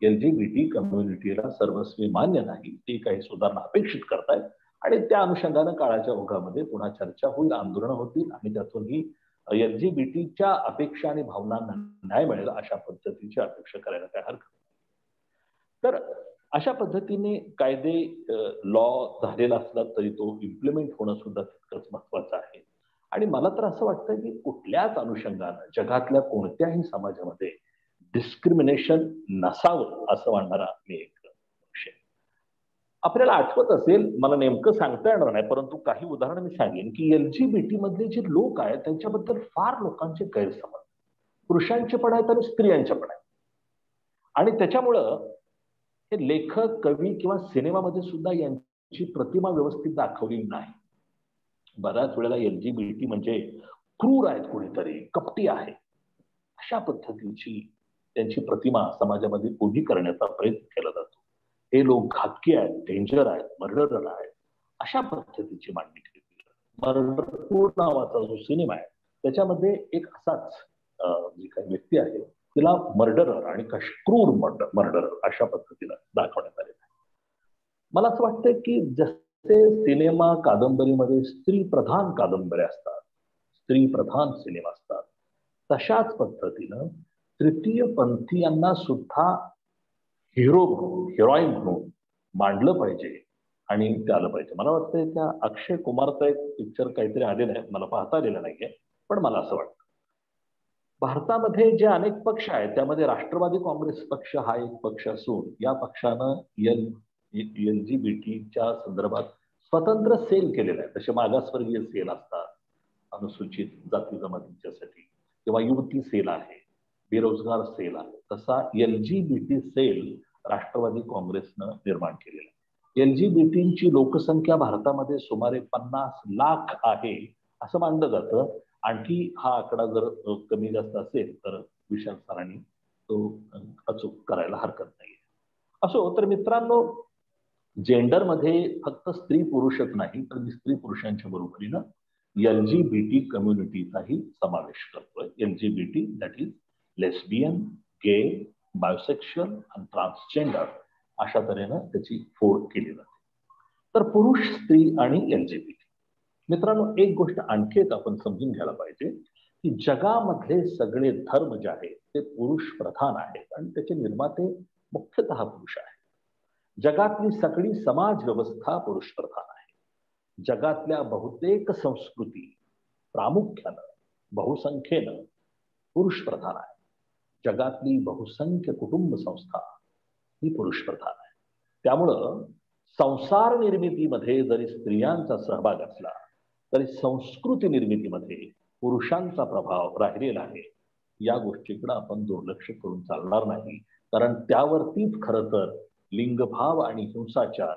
LGBT कम्युनिटीला सर्वस्वी मान्य नाही, ती काही सुधारणा अपेक्षित करतायत आणि त्या अनुषंगानं काळाच्या ओघामध्ये पुन्हा चर्चा होईल, आंदोलनं होतील आणि त्यातूनही LGBTच्या अपेक्षा आणि भावनांना न्याय मिळेल अशा पद्धतीची अपेक्षा करायला काय हरकत नाही. तर अशा पद्धतीने कायदे लॉ झालेला असला तरी तो इम्प्लिमेंट होणं सुद्धा तितकंच महत्वाचं आहे. आणि मला तर असं वाटतं की कुठल्याच अनुषंगानं जगातल्या कोणत्याही समाजामध्ये डिस्क्रिमिनेशन नसावं असं वाटणारा मी एक विषय. आपल्याला आठवत असेल, मला नेमकं सांगता येणार नाही, परंतु काही उदाहरणं मी सांगेन की LGBT मधले जे लोक आहेत त्यांच्याबद्दल फार लोकांचे गैरसमज पुरुषांचे पण आहेत आणि स्त्रियांचे पण आहेत. आणि त्याच्यामुळं हे लेखक कवी किंवा सिनेमामध्ये सुद्धा यांची प्रतिमा व्यवस्थित दाखवली नाही. बऱ्याच वेळेला LGBT म्हणजे क्रूर आहेत, कोणीतरी कपटी आहे अशा पद्धतीची त्यांची प्रतिमा समाजामध्ये उभी करण्याचा प्रयत्न केला जातो. हे लोक घातकी आहेत, डेंजर आहेत, मर्डरर आहेत अशा पद्धतीची मांडणी केली. मर्डरपूर नावाचा जो सिनेमा आहे त्याच्यामध्ये एक असाच जी काही व्यक्ती आहे तिला मर्डरर आणि क्रूर मर्डरर अशा पद्धतीला दाखवण्यात आलेला आहे. मला असं वाटतं की जसे सिनेमा कादंबरीमध्ये स्त्री प्रधान कादंबऱ्या असतात, स्त्री प्रधान सिनेमा असतात, तशाच पद्धतीनं तृतीय पंथीयांना सुद्धा हिरो म्हणून, हिरोईन म्हणून मांडलं पाहिजे आणि ते आलं पाहिजे. मला वाटतं त्या अक्षय कुमारचा एक पिक्चर काहीतरी आलेला आहे, मला पाहता आलेला नाहीये, पण मला असं वाटतं भारतामध्ये जे अनेक पक्ष आहेत त्यामध्ये राष्ट्रवादी काँग्रेस पक्ष हा एक पक्ष असून या पक्षानं LGBT संदर्भात स्वतंत्र सेल केलेला आहे. तसे मागासवर्गीय सेल असतात अनुसूचित जाती जमातींच्यासाठी, किंवा युवती सेल आहे, बेरोजगार सेल आहे, तसा LGBT सेल राष्ट्रवादी काँग्रेसनं निर्माण केलेला आहे. LGBTची लोकसंख्या भारतामध्ये सुमारे 50 लाख आहे असं मानलं जातं. आणखी हा आकडा जर कमी जास्त असेल तर विशाल सरांनी तो अचूक करायला हरकत नाही. असो तर मित्रांनो, जेंडरमध्ये फक्त स्त्री पुरुषच नाही तर स्त्री पुरुषांच्या बरोबरीनं LGBT कम्युनिटीचाही समावेश करतोय. LGBT दॅट इज लेस्बियन, गे, बायोसेक्शुअल आणि ट्रान्सजेंडर अशा तऱ्हेनं त्याची फोड केली जाते. तर पुरुष, स्त्री आणि LGBT. मित्रांनो, एक गोष्ट आणखी एक आपण समजून घ्यायला पाहिजे की जगामधले सगळे धर्म जे आहेत ते पुरुष प्रधान आहेत आणि त्याचे निर्माते मुख्यतः पुरुष आहेत. जगातली सगळी समाज व्यवस्था पुरुष प्रधान आहे. जगातल्या बहुतेक संस्कृती प्रामुख्यानं बहुसंख्येनं पुरुष प्रधान आहे. जगातली बहुसंख्य कुटुंब संस्था ही पुरुष प्रधान आहे. त्यामुळं संसार निर्मितीमध्ये जरी स्त्रियांचा सहभाग असला तरी संस्कृती निर्मितीमध्ये पुरुषांचा प्रभाव राहिलेला आहे. या गोष्टीकडे आपण दुर्लक्ष करून चालणार नाही, कारण त्यावरतीच खरं तर लिंगभाव आणि हिंसाचार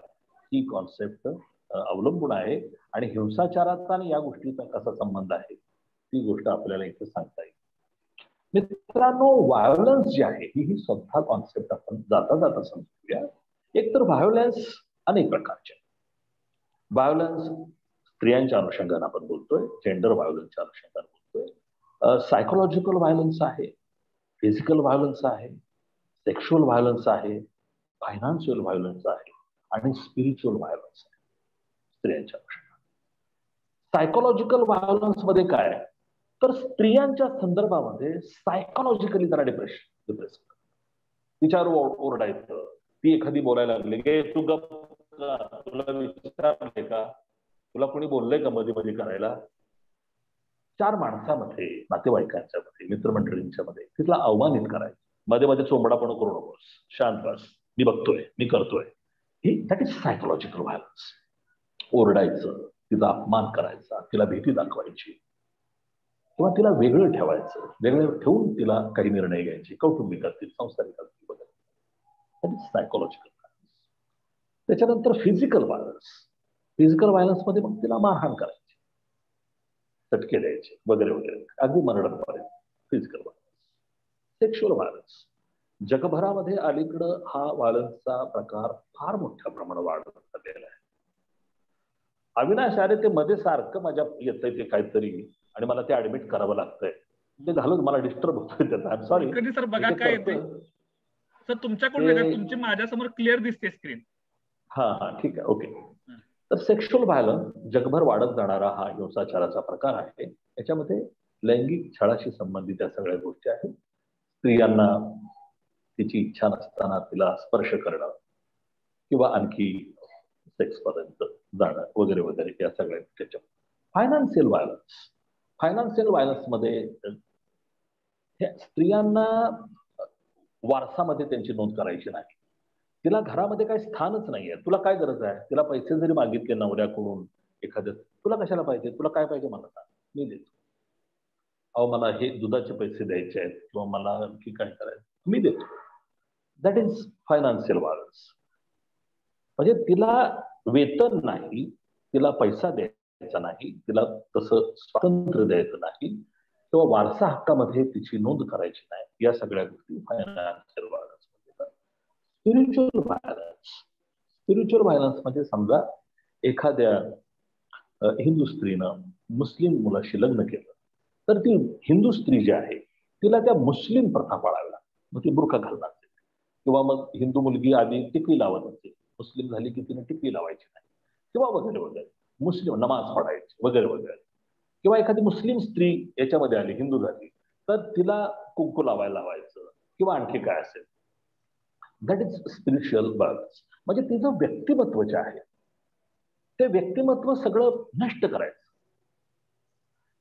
ही कॉन्सेप्ट अवलंबून आहे. आणि हिंसाचाराचा आणि या गोष्टीचा कसा संबंध आहे ती गोष्ट आपल्याला इथे सांगता येईल. मित्रांनो, व्हायोलन्स जे आहे ही सुद्धा कॉन्सेप्ट आपण जाता जाता समजूया. एक तर व्हायोलन्स अनेक प्रकारचे. व्हायोलन्स स्त्रियांच्या अनुषंगाने आपण बोलतोय, जेंडर व्हायोलन्सच्या अनुषंगाने बोलतोय. सायकोलॉजिकल व्हायोलन्स आहे, फिजिकल व्हायोलन्स आहे, सेक्शुअल व्हायोलन्स आहे, फायनान्शियल व्हायोलन्स आहे आणि स्पिरिच्युअल व्हायोलन्स आहे स्त्रियांच्या अनुषंगाने. सायकोलॉजिकल व्हायोलन्स मध्ये काय तर स्त्रियांच्या संदर्भामध्ये सायकोलॉजिकली जरा डिप्रेस तिच्यावर ओरडायचं, ती एखादी बोलायला लागली की तू गप, तुला विचारले का, तुला कोणी बोललंय का मध्ये मध्ये करायला. चार माणसामध्ये, नातेवाईकांच्या मध्ये, मित्रमंडळींच्या मध्ये तिथला अवमानित करायचं, मध्ये मध्ये चोंबडापण करू नकोस, शांत बस, मी बघतोय, मी करतोय. ही दॅट इज सायकोलॉजिकल व्हायलन्स. ओरडायचं, तिचा अपमान करायचा, तिला भीती दाखवायची किंवा तिला वेगळं ठेवायचं, वेगळं ठेवून तिला काही निर्णय घ्यायचे, कौटुंबिक असतील, सांसारिक असतील वगैरे. That is psychological violence. त्याच्यानंतर फिजिकल व्हायलन्स. फिजिकल व्हायलन्स मध्ये मग तिला मारहाण करायची, चटके द्यायचे वगैरे वगैरे, अगदी मर्डरपर्यंत फिजिकल व्हायलन्स. Sexual violence. जगभरामध्ये अलीकडं हा व्हायलन्सचा प्रकार फार मोठ्या प्रमाणात वाढत चाललेला आहे. अविनाश, अरे ते मध्ये सारखं माझ्या येतंय ते काहीतरी आणि मला ते ऍडमिट करावं लागतंय, ते झालं, मला डिस्टर्ब होतोय त्याचा. सॉरी कधी सर बघा काय येते सर तुमच्याकडून, तुमची माझ्यासमोर क्लिअर दिसते स्क्रीन. हा ठीक आहे, ओके. तर सेक्शुअल व्हायलन्स जगभर वाढत जाणारा हा हिंसाचाराचा प्रकार आहे. याच्यामध्ये लैंगिक छळाशी संबंधित या सगळ्या गोष्टी आहेत. स्त्रियांना तिची इच्छा नसताना तिला स्पर्श करणं किंवा आणखी सेक्स पर्यंत जाणं वगैरे वगैरे या सगळ्या त्याच्या. Financial violence. फायनान्शियल व्हायलन्स मध्ये स्त्रियांना वारसामध्ये त्यांची नोंद करायची नाही. तिला घरामध्ये काही स्थानच नाहीये. तुला काय गरज आहे, तिला पैसे जरी मागितले नवऱ्याकडून एखाद्या, तुला कशाला पाहिजे, तुला काय पाहिजे मला सांग, मी देतो. अहो मला हे दुधाचे पैसे द्यायचे आहेत किंवा मला आणखी काय करायचं, मी देतो. That is financial violence. म्हणजे तिला वेतन नाही, तिला पैसा द्यायचा नाही, तिला तसं स्वातंत्र्य द्यायचं नाही किंवा वारसा हक्कामध्ये तिची नोंद करायची नाही. या सगळ्या गोष्टी financial violence. Spiritual violence. Spiritual violence म्हणजे समजा एखाद्या हिंदू स्त्रीनं मुस्लिम मुलाशी लग्न केलं तर ती हिंदू स्त्री जी आहे तिला त्या मुस्लिम प्रथा पाळाव्या लागतात. मग ती बुरखा घालणार असेल किंवा मग हिंदू मुलगी आधी टिकली लावत असेल, मुस्लिम झाली की तिने टिकली लावायची नाही किंवा वगैरे वगैरे, मुस्लिम नमाज पढायची वगैरे वगैरे. किंवा एखादी मुस्लिम स्त्री याच्यामध्ये आली, हिंदू झाली, तर तिला कुंकू लावायचं किंवा आणखी काय असेल. That is spiritual violence. म्हणजे तिचं व्यक्तिमत्व जे आहे ते व्यक्तिमत्व सगळं नष्ट करायचं.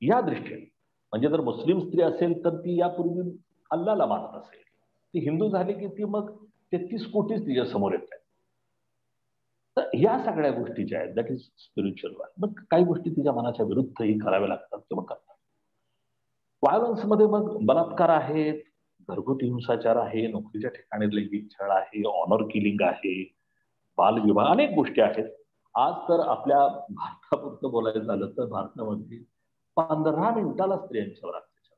या दृष्टीने म्हणजे जर मुस्लिम स्त्री असेल तर ती यापूर्वी अल्लाला मानत असेल, ती हिंदू झाली की ती मग 33 कोटीच तिच्या समोर येत आहेत. तर या सगळ्या गोष्टी ज्या आहेत दॅट इज स्पिरिच्युअल. मग काही गोष्टी तिच्या मनाच्या विरुद्धही कराव्या लागतात किंवा करतात. व्हायलन्स मध्ये मग बलात्कार आहेत, घरगुती हिंसाचार आहे, नोकरीच्या ठिकाणी लैंगिक छळ आहे, ऑनर किलिंग आहे, बालविवाह, अनेक गोष्टी आहेत. आज तर आपल्या भारतापुरतं बोलायचं झालं तर भारतामध्ये 15 मिनिटाला स्त्रियांच्यावर अत्याचार.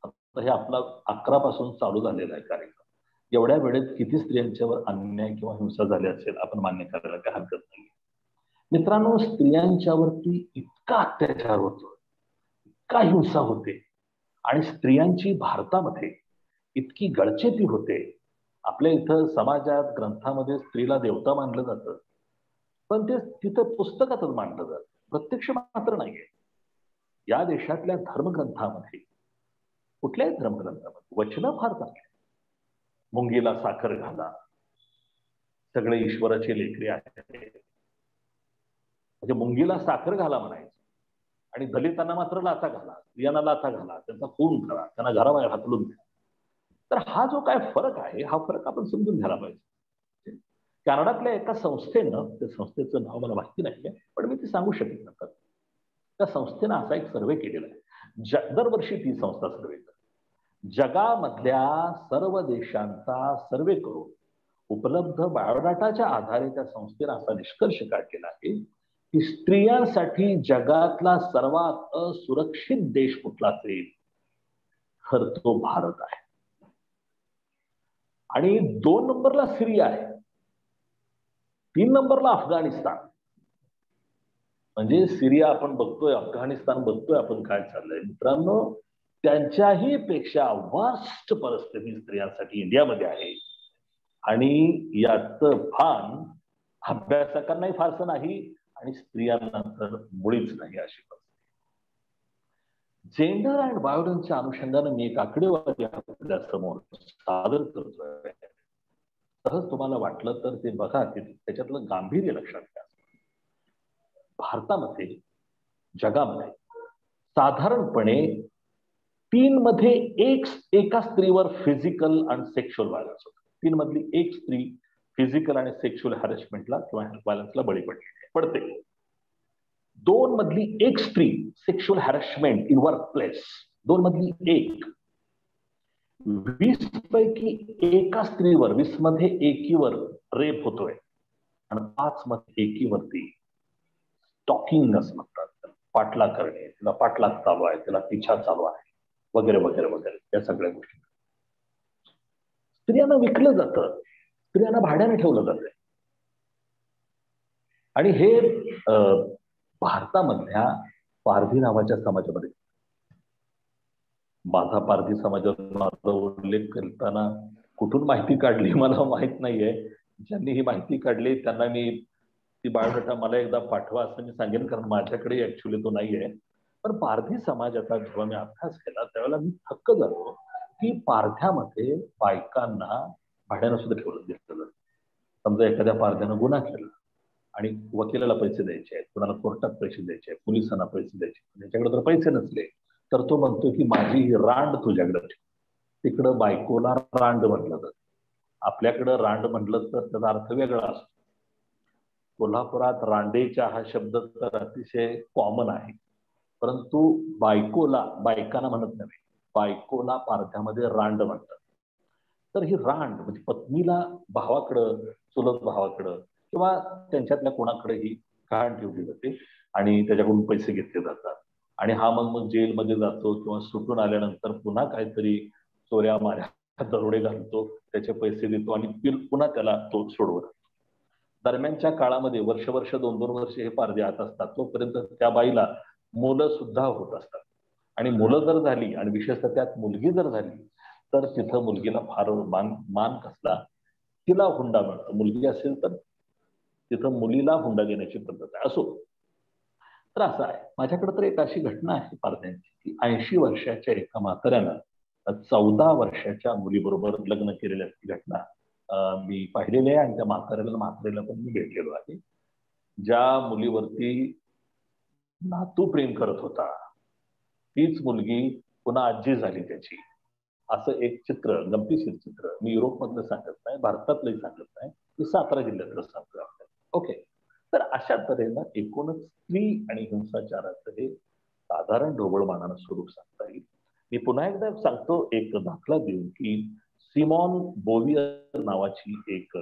आता हे आपला 11 पासून चालू झालेला आहे कार्यक्रम. एवढ्या वेळेत किती स्त्रियांच्यावर अन्याय किंवा हिंसा झाली असेल आपण मान्य करायला काही हरकत नाही. मित्रांनो, स्त्रियांच्यावरती इतका अत्याचार होतो, इतका हिंसा होते आणि स्त्रियांची भारतामध्ये इतकी गळचेपी होते. आपल्या इथं समाजात ग्रंथामध्ये स्त्रीला देवता मानलं जातं, पण ते तिथं पुस्तकातच मानलं जातं, प्रत्यक्ष मात्र नाहीये. या देशातल्या धर्मग्रंथामध्ये, कुठल्याही धर्मग्रंथामध्ये वचनं फार चांगली. मुंगीला साखर घाला, सगळे ईश्वराचे लेकरे आहेत, म्हणजे मुंगीला साखर घाला म्हणायचं आणि दलितांना मात्र लाथा घाला, स्त्रियांना लाथा घाला, त्यांचा खून करा, त्यांना घराबाहेर हाकलून द्या. तर हा जो काय फरक आहे हा फरक आपण समजून घ्यायला पाहिजे. कॅनडातल्या एका संस्थेनं, त्या संस्थेचं नाव मला माहिती नाहीये पण मी ते सांगू शकेन नंतर, त्या संस्थेनं असा एक सर्वे केलेला आहे. दरवर्षी ती संस्था सर्वे करते. जगामधल्या सर्व देशांचा सर्वे करून उपलब्ध बायोडाटाच्या आधारे त्या संस्थेनं असा निष्कर्ष काढलेला आहे की स्त्रियांसाठी जगातला सर्वात असुरक्षित देश कुठला असेल तर तो भारत आहे. आणि 2 नंबरला सिरिया आहे, 3 नंबरला अफगाणिस्तान. म्हणजे सिरिया आपण बघतोय, अफगाणिस्तान बघतोय आपण काय चाललंय. मित्रांनो, त्यांच्याही पेक्षा वर्स्ट परिस्थिती स्त्रियांसाठी इंडियामध्ये आहे. आणि याचं भान अभ्यासकांनाही फारसं नाही आणि स्त्रियांना तर मुळीच नाही अशी परिस्थिती. जेंडर अँड व्हायोलन्सच्या अनुषंगाने मी एक आकडेवारी आपल्या समोर सादर करतोय. सहज तुम्हाला वाटलं तर ते बघा, त्याच्यातलं गांभीर्य लक्षात घ्या. भारतामध्ये, जगामध्ये साधारणपणे 3 मध्ये एका स्त्रीवर फिजिकल आणि सेक्शुअल व्हायलन्स होतं. 3 मधली 1 स्त्री फिजिकल आणि सेक्शुअल हॅरेसमेंटला किंवा व्हायलन्सला बळी पडते. 2 मधली 1 स्त्री sexual harassment in work place, 2 मधली 1. 20 पैकी एका स्त्रीवर, 20 मध्ये एकीवर रेप होतोय आणि 5 मध्ये एकीवरती स्टॉकिंग असं म्हणतात, पाठलाग करणे, तिला पाठलाग चालू आहे, तिला पिछा चालू आहे वगैरे वगैरे वगैरे. या सगळ्या गोष्टी स्त्रियांना विकलं जातं, स्त्रियांना भाड्याने ठेवलं जातं. आणि हे भारतामधल्या पारधी नावाच्या समाजामध्ये, माझा पारधी समाजाचा उल्लेख करताना कुठून माहिती काढली मला माहित नाहीये. ज्यांनी ही माहिती काढली त्यांना मी ती बायोडाटा मला एकदा पाठवा असं मी सांगेन, कारण माझ्याकडे ऍक्च्युली तो नाहीये. पण पारधी समाजाचा जेव्हा मी अभ्यास केला त्यावेळेला मी थक्क झालो की पारध्यामध्ये बायकांना भाड्यानं सुद्धा ठेवलं घेतलं. समजा एखाद्या पारध्यानं गुन्हा केला आणि वकिलाला पैसे द्यायचे आहेत, कुणाला कोर्टात पैसे द्यायचे आहेत, पोलिसांना पैसे द्यायचे, त्याच्याकडे जर पैसे नसले तर तो म्हणतो की माझी ही रांड तुझ्याकडे ठेव. तिकडं बायकोला रांड म्हटलं जातं, आपल्याकडं रांड म्हटलं तर त्याचा अर्थ वेगळा असतो. कोल्हापुरात रांडेचा हा शब्द तर अतिशय कॉमन आहे, परंतु बायकांना म्हणत नाही, बायकोला पारध्यामध्ये रांड म्हणतात. तर ही रांड म्हणजे पत्नीला भावाकडं, चुलत भावाकडं किंवा त्यांच्यातल्या कोणाकडे ही गहाण ठेवली जाते आणि त्याच्याकडून पैसे घेतले जातात. आणि हा मग जेलमध्ये जातो किंवा सुटून आल्यानंतर पुन्हा काहीतरी चोऱ्या माऱ्या दरोडे घालतो, त्याचे पैसे देतो आणि पुन्हा त्याला तो सोडवतो. दरम्यानच्या काळामध्ये वर्ष 2-2 वर्ष हे पारधे आत असतात, तोपर्यंत त्या बाईला मुलं सुद्धा होत असतात. आणि मुलं जर झाली आणि विशेषतः त्यात मुलगी जर झाली तर तिथं मुलगीला फार मान कसला, तिला हुंडा मिळतो. मुलगी असेल तर तिथं मुलीला हुंडा देण्याची पद्धत आहे. असो, तर असं आहे. माझ्याकडे तर एक अशी घटना आहे पारध्यांची की 80 वर्षाच्या एका म्हाताऱ्यानं 14 वर्षाच्या मुलीबरोबर लग्न केलेल्या घटना मी पाहिलेली आहे आणि त्या म्हाताऱ्याला पण मी भेटलेलो आहे. ज्या मुलीवरती नातू प्रेम करत होता तीच मुलगी पुन्हा आजी झाली त्याची, असं एक चित्र, गमतीशीर चित्र. मी युरोपमधलं सांगत नाही, भारतातलंही सांगत नाही, मी सातारा जिल्ह्यातलं सांगतो आपल्याला. ओके, तर अशा तऱ्हेनं एकूणच स्त्री आणि हिंसाचाराचं हे साधारण ढोबळमानानं स्वरूप सांगता येईल. मी पुन्हा एकदा सांगतो, एक दाखला देऊन, की सिमॉन बोवियर नावाची एक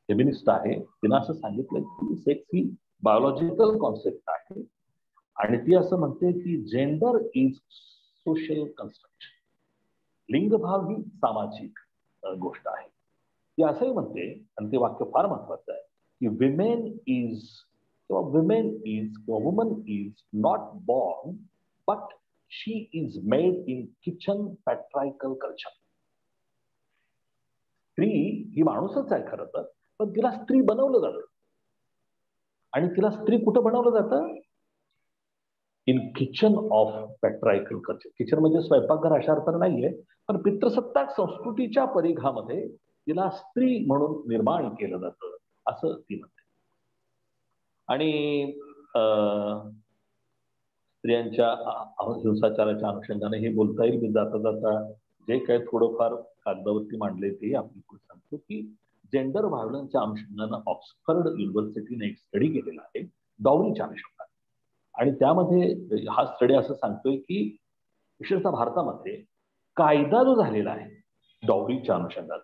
फेमिनिस्ट आहे, तिनं असं सांगितलं की सेक्स ही बायोलॉजिकल कॉन्सेप्ट आहे आणि ती असं म्हणते की जेंडर इज सोशल कन्स्ट्रक्शन. लिंगभाव ही सामाजिक गोष्ट आहे. ती असंही म्हणते, आणि ते वाक्य फार महत्वाचं आहे, की women is woman is not born but she is made in kitchen patriarchal culture. स्त्री ही माणूसच आहे खरं तर, पण तिला स्त्री बनवलं जातं. आणि तिला स्त्री कुठं बनवलं जातं? In kitchen of patriarchal culture. Kitchen म्हणजे स्वयंपाकघर अशा अर्थानं नाहीये, पण पितृसत्ताक संस्कृतीच्या परिघामध्ये तिला स्त्री म्हणून निर्माण केलं जातं असं ती म्हणते. आणि स्त्रियांच्या हिंसाचाराच्या अनुषंगाने हे बोलता येईल. मी जाता जाता जे काही थोडंफार कागदावरती मांडले ते आपण सांगतो, की जेंडर व्हायलन्सच्या अनुषंगानं ऑक्सफर्ड युनिव्हर्सिटीने एक स्टडी केलेला आहे डॉवरीच्या अनुषंगाने. आणि त्यामध्ये हा स्टडी असं सांगतोय की विशेषतः भारतामध्ये कायदा जो झालेला आहे डॉवरीच्या अनुषंगाने,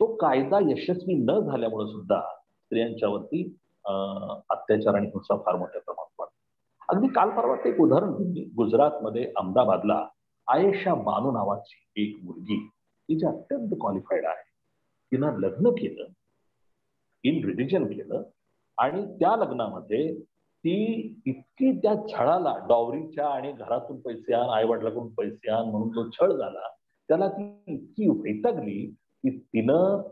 तो कायदा यशस्वी न झाल्यामुळे सुद्धा स्त्रियांच्यावरती अत्याचार आणि हिंसा फार मोठ्या प्रमाणात वाढतो. अगदी काल परवाच एक उदाहरण दिली. गुजरातमध्ये अहमदाबादला आयेशा बानू नावाची एक मुलगी, ती जी अत्यंत क्वालिफाईड आहे, तिनं लग्न केलं, इन रिलिजन केलं, आणि त्या लग्नामध्ये ती इतकी त्या छळाला, डॉवरीच्या आणि घरातून पैसे आण, आई वडिलांकडून पैसे आण म्हणून जो छळ झाला, त्याला ती इतकी वैतागली की तिनं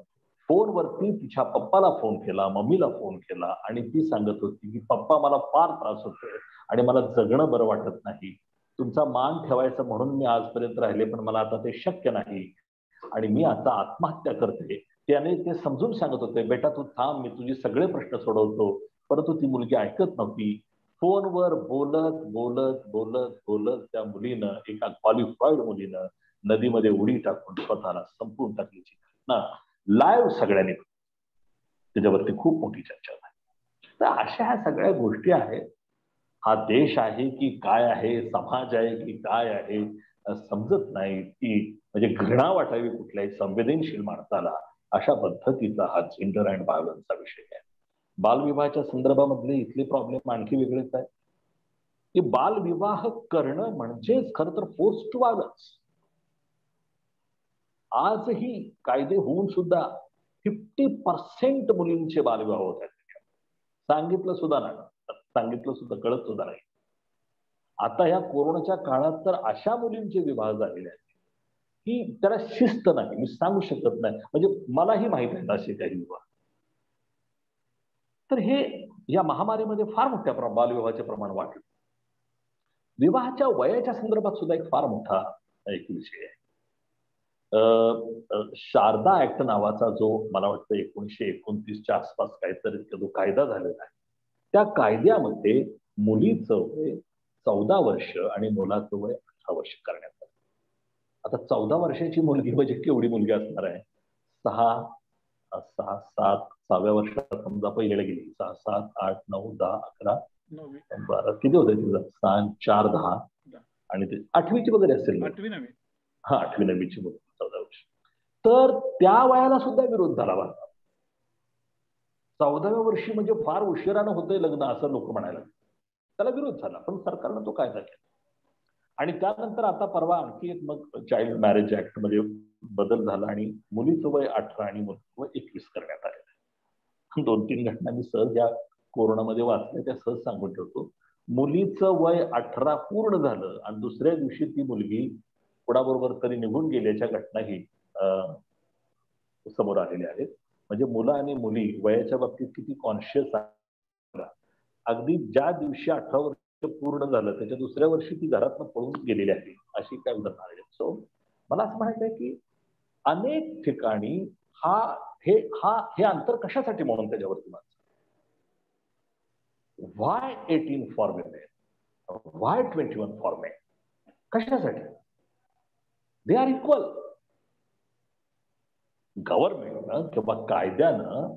फोनवरती तिच्या पप्पाला फोन केला, मम्मीला फोन केला, आणि ती सांगत होती की पप्पा मला फार त्रास होतोय आणि मला जगणं बरं वाटत नाही, तुमचा मान ठेवायचं म्हणून मी आजपर्यंत राहिले, पण मला आता ते शक्य नाही आणि मी आता आत्महत्या करते. त्याने ते समजून सांगत होते, बेटा तू थांब, मी तुझे सगळे प्रश्न सोडवतो. परंतु ती मुलगी ऐकत नव्हती. फोनवर बोलत बोलत बोलत बोलत त्या मुलीनं, एका क्वालिफाईड मुलीनं, नदीमध्ये उडी टाकून स्वतःला संपून टाकल्याची घटना लाईव्ह सगळ्यांनी, त्याच्यावरती खूप मोठी चर्चा झाली. तर अशा ह्या सगळ्या गोष्टी आहेत. हा देश आहे की काय आहे, समाज आहे की काय आहे, समजत नाही. ती म्हणजे घृणा वाटावी कुठल्याही संवेदनशील माणसाला. अशा पद्धतीचा हा जेंडर अँड व्हायलन्सचा विषय आहे. बालविवाहाच्या संदर्भामधले इथले प्रॉब्लेम आणखी वेगळेच आहे, की बालविवाह करणं म्हणजेच खरं तर फोर्स्ड व्हायलन्स. आजही कायदे होऊन सुद्धा 50% मुलींचे बालविवाह होत आहेत. सांगितलं सुद्धा नाही, सांगितलं सुद्धा कळत सुद्धा नाही. आता या कोरोनाच्या काळात तर अशा मुलींचे विवाह झालेले आहेत की त्याला शिस्त नाही, मी सांगू शकत नाही. म्हणजे मलाही माहित आहेत असे काही विवाह. तर हे या महामारीमध्ये फार मोठ्या बालविवाहाचे प्रमाण वाढलं. विवाहाच्या वयाच्या संदर्भात सुद्धा एक फार मोठा एक विषय आहे. शारदा ऍक्ट नावाचा जो मला वाटतं 1929च्या आसपास काहीतरी जो कायदा झालेला आहे, त्या कायद्यामध्ये मुलीचं वय 14 वर्ष आणि मुलाचं वय 18 वर्ष करण्यात आलं. आता 14 वर्षाची मुलगी म्हणजे केवढी मुलगी असणार आहे? 6-7 वर्षात समजा पहिल्याला गेली, 6, 7, 8, 9, 10, 11, 12 किती होते तिचं? 6, 4, 10 आणि ते 8वीची वगैरे असेल. 8वी 9वी. हा, 8वी 9वीची मुलगी 14 वर्ष. तर त्या वयाला सुद्धा विरोध झाला बघा. 14व्या वर्षी म्हणजे फार उशिरानं होतंय लग्न असं लोक म्हणायला, त्याला विरोध झाला. पण सरकारनं तो कायदा केला. आणि त्यानंतर आता परवा आणखी एक मग चाइल्ड मॅरेज ऍक्ट मध्ये बदल झाला आणि मुलीचं वय 18 आणि मुलीचं वय 21 करण्यात आलेलं आहे. 2-3 घटना मी सहज या कोरोनामध्ये वाचल्या, त्या सहज सांगून ठेवतो. मुलीचं वय 18 पूर्ण झालं आणि दुसऱ्या दिवशी ती मुलगी कुणाबरोबर तरी निघून गेल्याच्या घटनाही समोर आलेल्या आहेत. म्हणजे मुलं आणि मुली वयाच्या बाबतीत किती कॉन्शियस आहे. अगदी ज्या दिवशी 18 वर्ष पूर्ण झालं त्याच्या दुसऱ्या वर्षी ती घरातनं पळून गेलेली आहे, अशी काय उदाहरणं आहेत. सो मला असं म्हणायचं आहे की अनेक ठिकाणी हे अंतर कशासाठी म्हणून त्याच्यावरती मानतात. Why 18 for women, why 21 for men? कशासाठी? They R equal. गव्हर्नमेंटनं किंवा कायद्यानं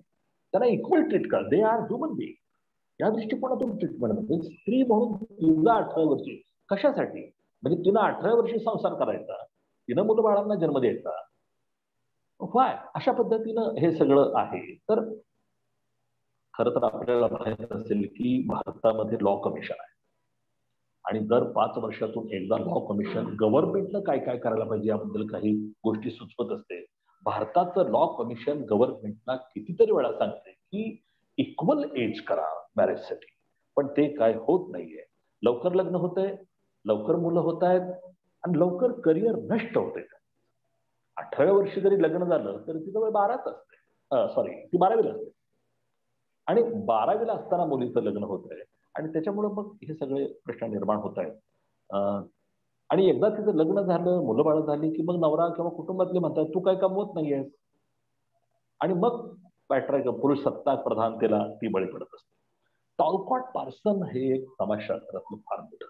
त्यांना इक्वल ट्रीट करा. They are human being. या दृष्टिकोनातून ट्रीटमेंट म्हणजे स्त्री म्हणून तिला 18 वर्षी कशासाठी? म्हणजे तिनं 18 वर्षी संसार करायचा, तिनं मुलं बाळांना जन्म द्यायचा. व्हाय? अशा पद्धतीनं हे सगळं आहे. तर खरं तर आपल्याला माहित असेल की भारतामध्ये लॉ कमिशन आहे आणि दर 5 वर्षातून एकदा लॉ कमिशन गव्हर्नमेंटनं काय काय करायला पाहिजे याबद्दल काही गोष्टी सुचवत असते. भारताचं लॉ कमिशन गव्हर्नमेंटला कितीतरी वेळा सांगते की इक्वल एज करा मॅरेजसाठी, पण ते काय होत नाहीये. लवकर लग्न होतंय, लवकर मुलं होत आहेत आणि लवकर करिअर नष्ट होते. 18 वर्षी जरी लग्न झालं तर तिचं वय 12च असते, सॉरी ती 12वीला असते आणि 12वीला असताना मुलीचं लग्न होत आहे आणि त्याच्यामुळे मग हे सगळे प्रश्न निर्माण होत आहेत. आणि एकदा तिचं लग्न झालं, मुलं बाळ झाली की मग नवरा किंवा कुटुंबातले म्हणतात तू काय कमवत नाहीयेस आणि मग पुरुष सत्ताक प्रधानतेला ती बळी पडत असते. टॉलकॉट पार्सन हे एक समाजशास्त्रातलं फार मोठं,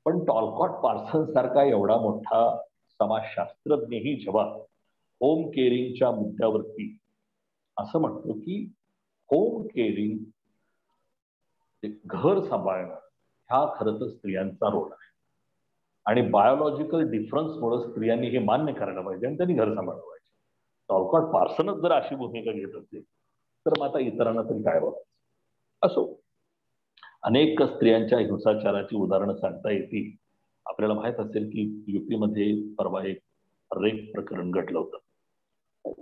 पण टॉलकॉट पार्सन सारखा एवढा मोठा समाजशास्त्रज्ञही जेव्हा होम केअरिंगच्या मुद्द्यावरती असं म्हणतो की होम केअरिंग, घर सांभाळणं हा खरं तर स्त्रियांचा रोल आहे आणि बायोलॉजिकल डिफरन्समुळे स्त्रियांनी हे मान्य करायला पाहिजे आणि त्यांनी घर सांभाळलं पाहिजे. टॉलकॉट पार्सनच जर अशी भूमिका घेत असेल तर मग आता इतरांना तरी काय बोलायचं. असो, अनेक स्त्रियांच्या हिंसाचाराची उदाहरणं सांगता येतील. आपल्याला माहित असेल की युपीमध्ये परवा एक रेप प्रकरण घडलं होतं.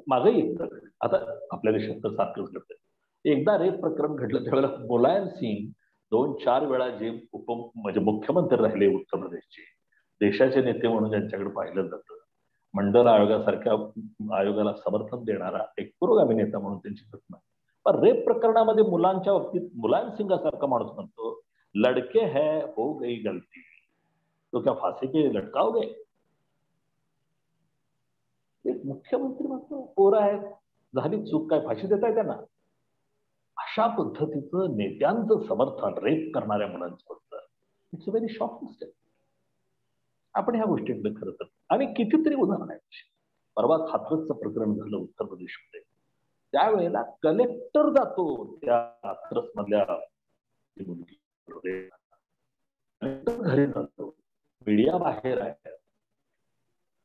मागही एक प्रकरण, आता आपल्या देशात तर सारखंच घडतं. एकदा रेप प्रकरण घडलं त्यावेळेला मुलायम सिंग 2-4 वेळा जे म्हणजे मुख्यमंत्री राहिले उत्तर प्रदेशचे, देशाचे नेते म्हणून ज्यांच्याकडे पाहिलं जातं, मंडल आयोगासारख्या आयोगाला समर्थन देणारा एक पुरोगामी नेता म्हणून त्यांची घटना. पण रेप प्रकरणामध्ये मुलांच्या बाबतीत मुलायम सिंग सारखा माणूस म्हणतो लडके है हो गई गलती तो क्या फांसी के लटकाओगे? एक मुख्यमंत्री म्हणतो पोरं आहेत, झाली चूक, काय फाशी देताय त्यांना? अशा पद्धतीचं नेत्यांचं समर्थन रेप करणाऱ्या मुलांचं होतं. It's a very shocking step. आपण ह्या गोष्टीकडे खरं तर आणि कितीतरी उदाहरण आहेत. परवा हाथरसचं प्रकरण झालं उत्तर प्रदेशमध्ये. त्यावेळेला कलेक्टर जातो त्या हाथरस मधल्या घरी जातो, मीडिया बाहेर आहे,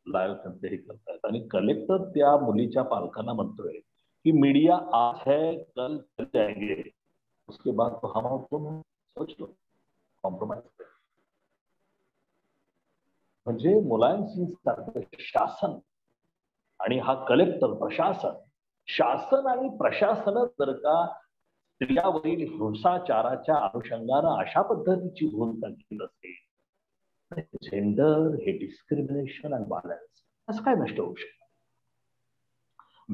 लाईव्ह त्यांचे हे करतात आणि कलेक्टर त्या मुलीच्या पालकांना म्हणतोय कि मीडिया आज है कल चल जाएंगे, उसके बाद तो हम आपको सोच लो कॉम्प्रोमाइज. म्हणजे मुलायम सिंग सारखं शासन आणि हा कलेक्टर प्रशासन, शासन आणि प्रशासन जर का स्त्रियावरील हिंसाचाराच्या अनुषंगानं अशा पद्धतीची भूमिका घेत असेल, जेंडर हे डिस्क्रिमिनेशन आणि व्हायलन्स असं काय नष्ट होऊ शकतं?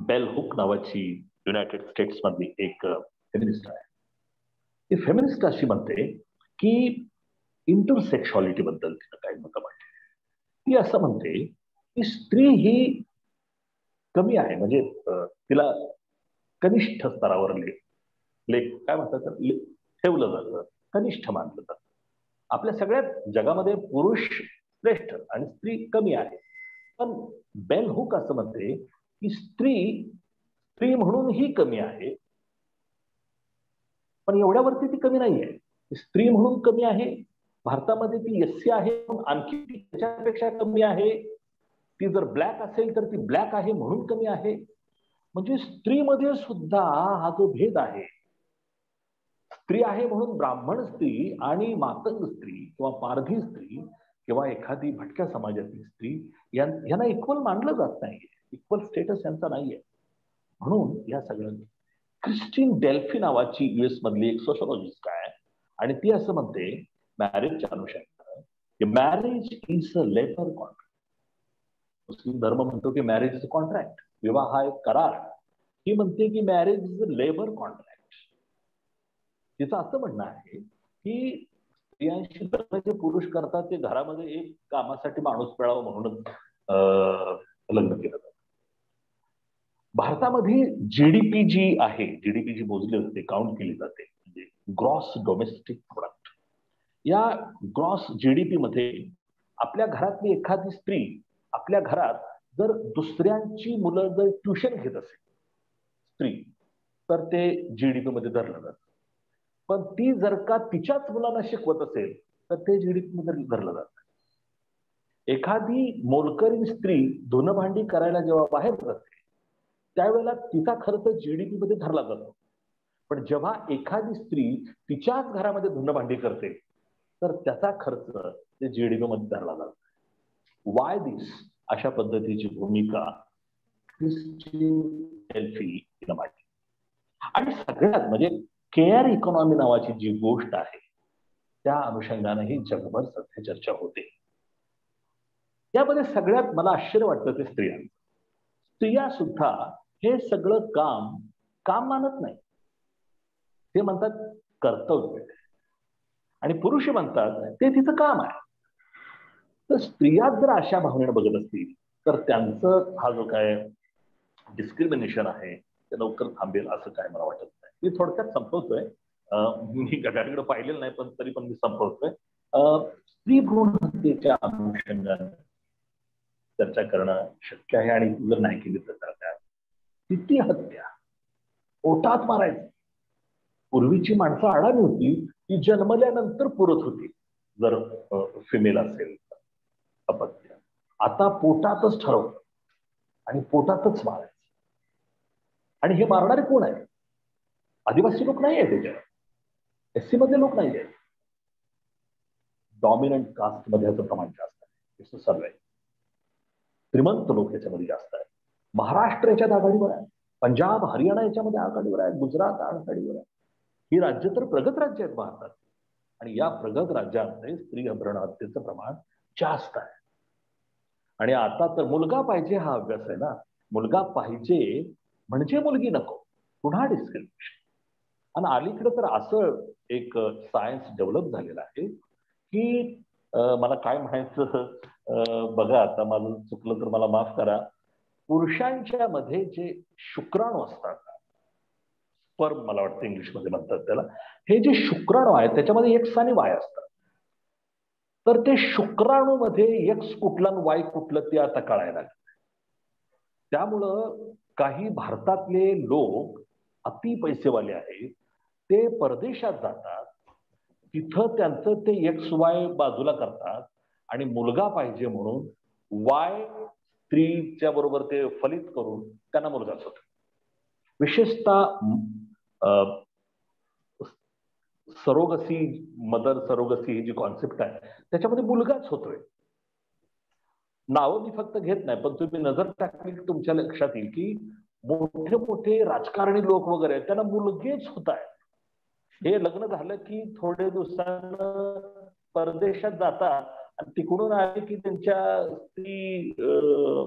बेल हुक नावाची युनायटेड स्टेट्स मधली एक फेमिनिस्ट आहे. ती फेमिनिस्ट अशी म्हणते की इंटरसेक्शुअलिटी बद्दल तिनं काय मत मांडली. ती असं म्हणते की स्त्री ही कमी आहे, म्हणजे तिला कनिष्ठ स्तरावर लेख काय म्हणतात ठेवलं जातं, कनिष्ठ मानलं जातं. आपल्या सगळ्यात जगामध्ये पुरुष श्रेष्ठ आणि स्त्री कमी आहे. पण बेल हुक असं म्हणते की स्त्री म्हणून ही कमी आहे, पण एवढ्यावरती ती कमी नाहीये. स्त्री म्हणून कमी आहे, भारतामध्ये ती एससी आहे म्हणून आणखी त्याच्यापेक्षा कमी आहे. ती जर ब्लॅक असेल तर ती ब्लॅक आहे म्हणून कमी आहे. म्हणजे स्त्रीमध्ये सुद्धा हा जो भेद आहे, स्त्री आहे म्हणून ब्राह्मण स्त्री आणि मातंग स्त्री किंवा पारधी स्त्री किंवा एखादी भटक्या समाजातील स्त्री यांना इक्वल मानलं जात नाहीये, इक्वल स्टेटस यांचा नाहीये. म्हणून या सगळ्या क्रिस्टीन डेल्फी नावाची युएस मधली एक सोशॉलॉजिस्ट आहे आणि ती असं म्हणते मॅरेजच्या अनुषंगाने की marriage is a labour contract. मुस्लिम धर्म म्हणतो की मॅरेज इज अ कॉन्ट्रॅक्ट, विवाह हा एक करार. ही म्हणते की marriage is a labour contract. तिचं असं म्हणणं आहे की स्त्रियांशी लग्न जे पुरुष करतात ते घरामध्ये एक कामासाठी माणूस मिळावा म्हणूनच लग्न केलं जातं. भारतामध्ये जीडीपी जी आहे, जीडीपी जी मोजली जाते, काउंट केली जाते, म्हणजे ग्रॉस डोमेस्टिक प्रोडक्ट. या ग्रॉस जीडीपी मध्ये आपल्या घरातली एखादी स्त्री आपल्या घरात जर दुसऱ्यांची मुलं जर ट्युशन घेत असेल स्त्री, तर ते जीडीपी मध्ये धरलं जातं. पण ती जर का तिच्याच मुलांना शिकवत असेल तर ते जीडीपी मध्ये धरलं जातं. एखादी मोलकरीण स्त्री धुणं भांडी करायला जेव्हा बाहेर जाते त्यावेळेला तिचा खर्च जीडीपी मध्ये धरला जातो. पण जेव्हा एखादी स्त्री तिच्याच घरामध्ये धुणं भांडी करते तर त्याचा खर्च ते जीडीपी मध्ये धरला जातो. Why this? अशा पद्धतीची भूमिका आणि सगळ्यात म्हणजे केअर इकॉनॉमी नावाची जी गोष्ट आहे त्या अनुषंगाने ही जगभर सध्या चर्चा होते. यामध्ये सगळ्यात मला आश्चर्य वाटतं ते स्त्रिया सुद्धा हे सगळं काम मानत नाही. ते म्हणतात कर्तव्य, आणि पुरुष म्हणतात ते तिचं काम आहे. तर स्त्रिया जर अशा भावनेने बघत असतील तर त्यांचं हा जो काय डिस्क्रिमिनेशन आहे ते लवकर थांबेल असं काय मला वाटत नाही. मी थोडक्यात संपवतोय, मी गाडीकडे पाहिलेलं नाही पण तरी पण मी संपवतोय. स्त्री भ्रूण हत्येच्या अनुषंगाने चर्चा करणं शक्य आहे, आणि जर नाही केली तर काय? किती हत्या पोटात मारायचं. पूर्वीची माणसं अडाणी होती, ती जन्मल्यानंतर पुरत होती जर फिमेल असेल तर अपत्य. आता पोटातच ठरवतं आणि पोटातच मारायचं. आणि हे मारणारे कोण आहे? आदिवासी लोक नाही आहे, त्याच्यात एससी मधले लोक नाही आहेत. डॉमिनंट कास्ट मध्ये याचं प्रमाण जास्त आहे, सर्व आहे. श्रीमंत लोक याच्यामध्ये जास्त आहे. महाराष्ट्र याच्यात आघाडीवर आहे, पंजाब हरियाणा याच्यामध्ये आघाडीवर आहे, गुजरात आघाडीवर आहे. ही राज्य तर प्रगत राज्य आहेत भारतात, आणि या प्रगत राज्यामध्ये स्त्री भ्रूण हत्येचं प्रमाण जास्त आहे. आणि आता तर मुलगा पाहिजे हा अभ्यास आहे ना, मुलगा पाहिजे म्हणजे मुलगी नको, पुन्हा डिस्क्रिमिनेशन. आणि अलीकडे तर असं एक सायन्स डेव्हलप झालेलं आहे की मला काय म्हणायचं बघा, आता माझं चुकलं तर मला माफ करा. पुरुषांच्या मध्ये जे शुक्राणू असतात, स्पर्म मला वाटतं इंग्लिशमध्ये म्हणतात त्याला, हे जे शुक्राणू आहेत त्याच्यामध्ये एक्स आणि वाय असतात. तर ते शुक्राणूमध्ये एक्स कुठला आणि वाय कुठलं ते आता कळायला लागलं. त्यामुळं काही भारतातले लोक अति पैसेवाले आहेत, ते परदेशात जातात, तिथं त्यांचं ते एक्स वाय बाजूला करतात आणि मुलगा पाहिजे म्हणून वाय स्त्रीच्या बरोबर ते फलित करून त्यांना मुलगाच होतो. विशेषतः सरोगसी, मदर सरोगसी ही जी कॉन्सेप्ट आहे त्याच्यामध्ये मुलगाच होतोय. नावं मी फक्त घेत नाही, पण तुम्ही नजर टाकली की तुमच्या लक्षात येईल की मोठे मोठे राजकारणी लोक वगैरे आहेत त्यांना मुलगेच होत आहेत. हे लग्न झालं की थोडे दिवसानं परदेशात जातात आणि तिकडून आले की त्यांच्या स्त्रीला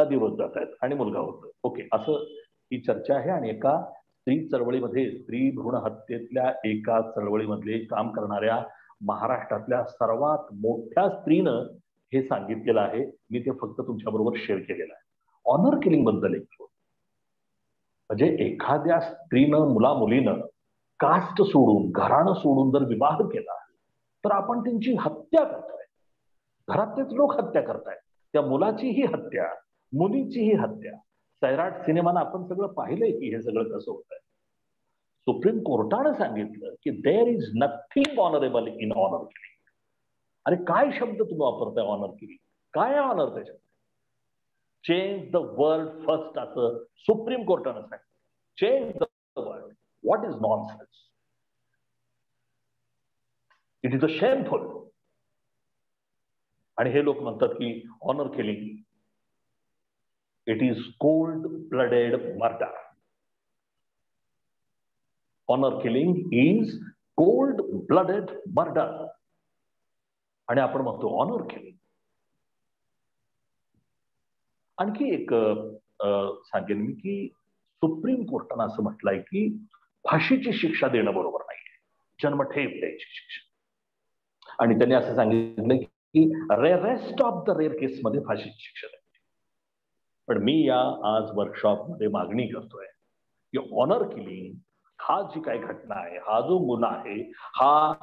दिवस जात आहेत आणि मुलगा होतो. ओके, असं ही चर्चा आहे. आणि एका स्त्री चळवळीमध्ये, स्त्री भ्रूण हत्येतल्या एका चळवळीमध्ये काम करणाऱ्या महाराष्ट्रातल्या सर्वात मोठ्या स्त्रीनं हे सांगितलेलं आहे. मी ते फक्त तुमच्या बरोबर शेअर केलेलं आहे. ऑनर किलिंग बद्दल एक, म्हणजे एखाद्या स्त्रीनं, मुला मुलीनं कास्ट सोडून, घराणं सोडून जर विवाह केला तर आपण त्यांची हत्या करतोय. घरातलेच लोक हत्या करतायत. त्या मुलाचीही हत्या, मुलीचीही हत्या. सैराट सिनेमानं आपण सगळं पाहिलंय की हे सगळं कसं होत आहे. सुप्रीम कोर्टानं सांगितलं की there is nothing honourable in honour killing. अरे काय शब्द तुम्ही वापरताय ऑनर किलिंग? काय आहे ऑनर त्याच्यात? चेंज द वर्ल्ड फर्स्ट असं सुप्रीम कोर्टानं सांगितलं. Change the world. What is nonsense? It is a shameful. आणि हे लोक म्हणतात की honour killing it is cold blooded murder. Honour killing is cold blooded murder. आणि आपण म्हणतो ऑनर किलिंग. आणखी एक सांगेन मी की सुप्रीम कोर्टानं असं म्हटलंय की फाशीची शिक्षा देणं बरोबर नाहीये, जन्मठेप द्यायची शिक्षा. आणि त्यांनी असं सांगितलं की रेअरेस्ट ऑफ द रेअर केसमध्ये फाशीची शिक्षा द्यायची. पण मी या आज वर्कशॉपमध्ये मागणी करतोय की ऑनर किलिंग हा जी काही घटना आहे, हा जो गुन्हा आहे, हा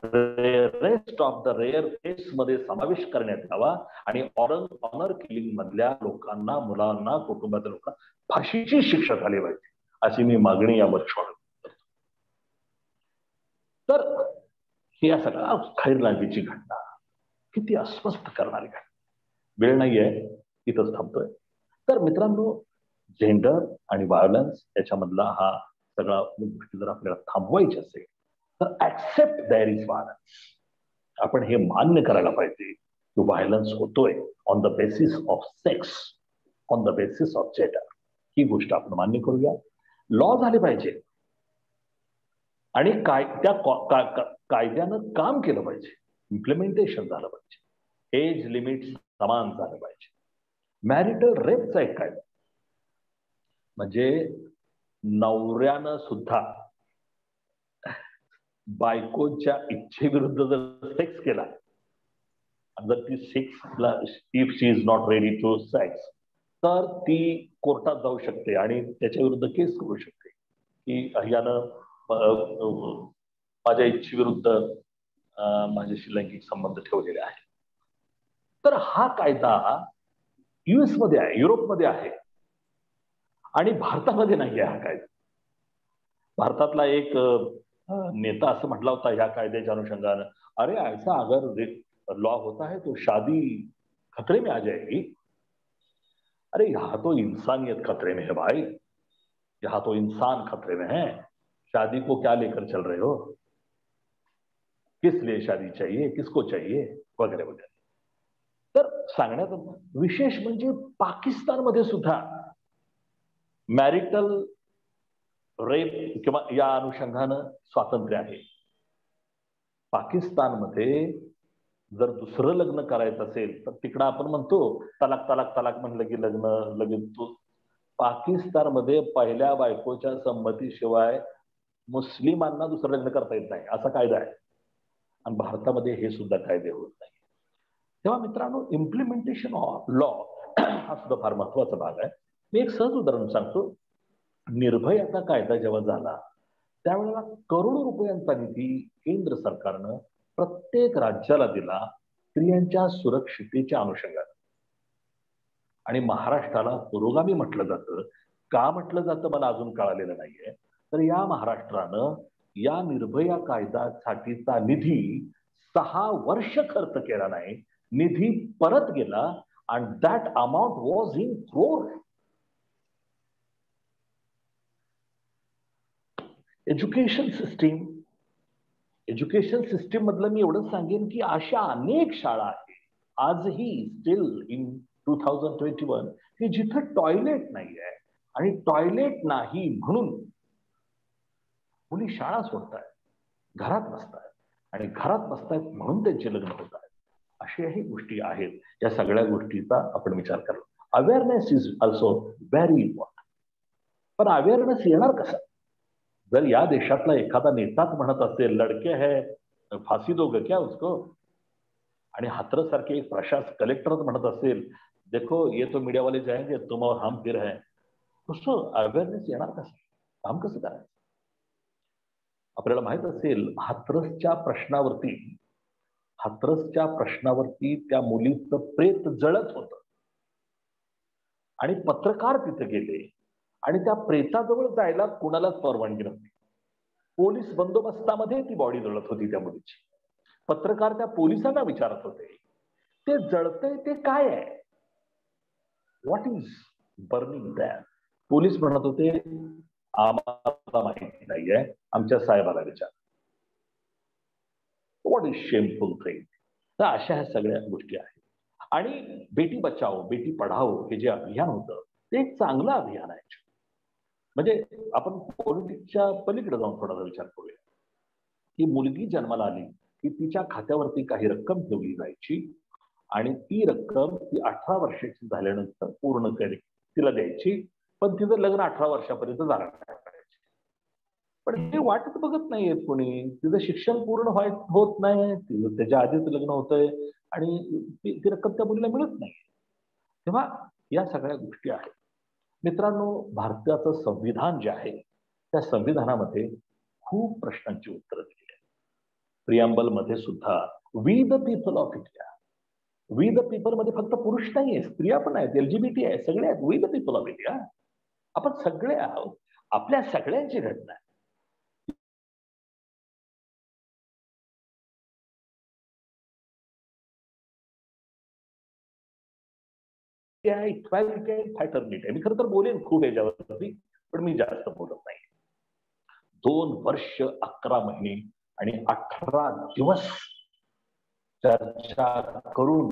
रेअरेस्ट ऑफ द रेअर केस मध्ये समावेश करण्यात यावा आणि ऑनर किलिंग मधल्या लोकांना, मुलांना, कुटुंबातील लोकांना फाशीची शिक्षा झाली पाहिजे, अशी मी मागणी या वर्षावर करतो. तर ही या सगळ्या खैरलांजीची घटना किती अस्वस्थ करणारी घटना. वेळ नाहीये, इथंच थांबतोय. तर मित्रांनो, जेंडर आणि व्हायलन्स याच्यामधला हा सगळा गोष्टी जर आपल्याला थांबवायची असेल तर ऍक्सेप्ट देअर इज व्हायलन्स. आपण हे मान्य करायला पाहिजे की व्हायलन्स होतोय on the basis of sex, on the basis of gender. ही गोष्ट आपण मान्य करूया. लॉ झाले पाहिजे आणि कायद्यानं काम केलं पाहिजे, इम्प्लिमेंटेशन झालं पाहिजे, एज लिमिट समान झालं पाहिजे. मॅरिटल रेपचा एक कायदा म्हणजे नवऱ्यानं सुद्धा बायकोच्या इच्छेविरुद्ध जर सेक्स केला, जर ती सेक्सला if she is not ready to sex, तर ती कोर्टात जाऊ शकते आणि त्याच्या विरुद्ध केस करू शकते की यानं माझ्या इच्छेविरुद्ध माझ्याशी लैंगिक संबंध ठेवलेले आहे. तर हा कायदा US मध्ये आहे, युरोपमध्ये आहे आणि भारतामध्ये नाही आहे हा कायदा. भारतातला एक नेता असं म्हटला होता ह्या कायद्याच्या अनुषंगानं, अरे ऐसा अगर लॉ होता है तो शादी खतरे में आ जाएगी. अरे यहाँ तो इंसानियत खतरे में है भाई, यहाँ तो इंसान खतरे में है. शादी को क्या लेकर चल रहे हो, किस लिए शादी चाहिए, किसको चाहिए, वगैरे वगैरे. तर सांगण्यात विशेष म्हणजे पाकिस्तानमध्ये सुद्धा मॅरिटल रेप किंवा या अनुषंगानं स्वातंत्र्य आहे. पाकिस्तानमध्ये जर दुसरं लग्न करायचं असेल तर तिकडं आपण म्हणतो तलाक तलाक तलाक म्हणलं की लग्न लगेच तू. पाकिस्तानमध्ये पहिल्या बायकोच्या संमतीशिवाय मुस्लिमांना दुसरं लग्न करता येत नाही, असा कायदा आहे. आणि भारतामध्ये हे सुद्धा कायदे होत नाही. तेव्हा मित्रांनो, इम्प्लिमेंटेशन ऑफ लॉ हा सुद्धा फार महत्वाचा भाग आहे. मी एक सहज उदाहरण सांगतो. निर्भयाचा कायदा जेव्हा झाला त्यावेळेला करोडो रुपयांचा निधी केंद्र सरकारनं प्रत्येक राज्याला दिला स्त्रियांच्या सुरक्षितेच्या अनुषंगाने. आणि महाराष्ट्राला पुरोगामी म्हटलं जातं. का म्हटलं जातं मला अजून कळालेलं नाहीये. तर या महाराष्ट्रानं या निर्भया कायद्यासाठीचा निधी 6 वर्ष खर्च केला नाही. निधी परत गेला आणि that amount was in crore. Education system मधलं मी एवढंच सांगेन की अशा अनेक शाळा आहेत आजही स्टील इन 2021 की जिथं टॉयलेट नाही आहे आणि टॉयलेट नाही म्हणून मुली शाळा सोडतायत, घरात बसतायत आणि घरात बसतायत म्हणून त्यांचे लग्न होत आहेत. अशाही गोष्टी आहेत. या सगळ्या गोष्टीचा आपण विचार करा. Awareness is also very important. पण अवेअरनेस येणार कसा? जर या देशातला एखादा नेताच म्हणत असेल लडके है फाशी दोगे क्या उसको, आणि हाथरस सारखे एक कलेक्टरच म्हणत असेल देखो ये तो मीडिया वाले जाएंगे तुम और हम फिर है, कसं अवेअरनेस येणार कसं? काम कसं करायचं? आपल्याला माहित असेल हाथरसच्या प्रश्नावरती त्या मुलीचं प्रेत जळत होतं आणि पत्रकार तिथे गेले आणि त्या प्रेताजवळ जायला कोणालाच परवानगी नव्हती. पोलीस बंदोबस्तामध्ये ती बॉडी जळत होती त्या मुलीची. पत्रकार त्या पोलिसांना विचारत होते ते जळतंय ते काय आहे, what is burning that? Police म्हणत होते आम्हाला माहिती नाहीये, आमच्या साहेबाला विचार. What is shameful thing. तर अशा ह्या सगळ्या गोष्टी आहेत. आणि बेटी बचाओ बेटी पढाओ हे जे अभियान होतं ते एक चांगलं अभियान आहे. म्हणजे आपण पॉलिटिक्सच्या पलीकडे जाऊन थोडासा विचार करूया की मुलगी जन्माला आली की तिच्या खात्यावरती काही रक्कम ठेवली जायची आणि ती रक्कम ती 18 वर्षाची झाल्यानंतर पूर्ण तिला द्यायची. पण तिचं लग्न 18 वर्षापर्यंत झालं नाही. पण हे वाटत बघत नाहीये कोणी. तिचं शिक्षण पूर्ण होत नाही, तिचं त्याच्या आधीच लग्न होतंय आणि ती रक्कम त्या मुलीला मिळत नाही. तेव्हा या सगळ्या गोष्टी आहेत. मित्रांनो, भारताचं संविधान जे आहे त्या संविधानामध्ये खूप प्रश्नांची उत्तरं दिली आहेत. प्रिअम्बल मध्ये सुद्धा we the people of India, we the people मध्ये फक्त पुरुष नाहीये, स्त्रिया पण आहेत, LGBT आहे, सगळे आहेत. We the people of India, आपण सगळे आहोत, आपल्या सगळ्यांची घटना आहे. फॅटर्निटी. मी खरं तर बोलेन खूप याच्यावरती, पण मी जास्त बोलत नाही. 2 वर्ष 11 महिने आणि 18 दिवस चर्चा करून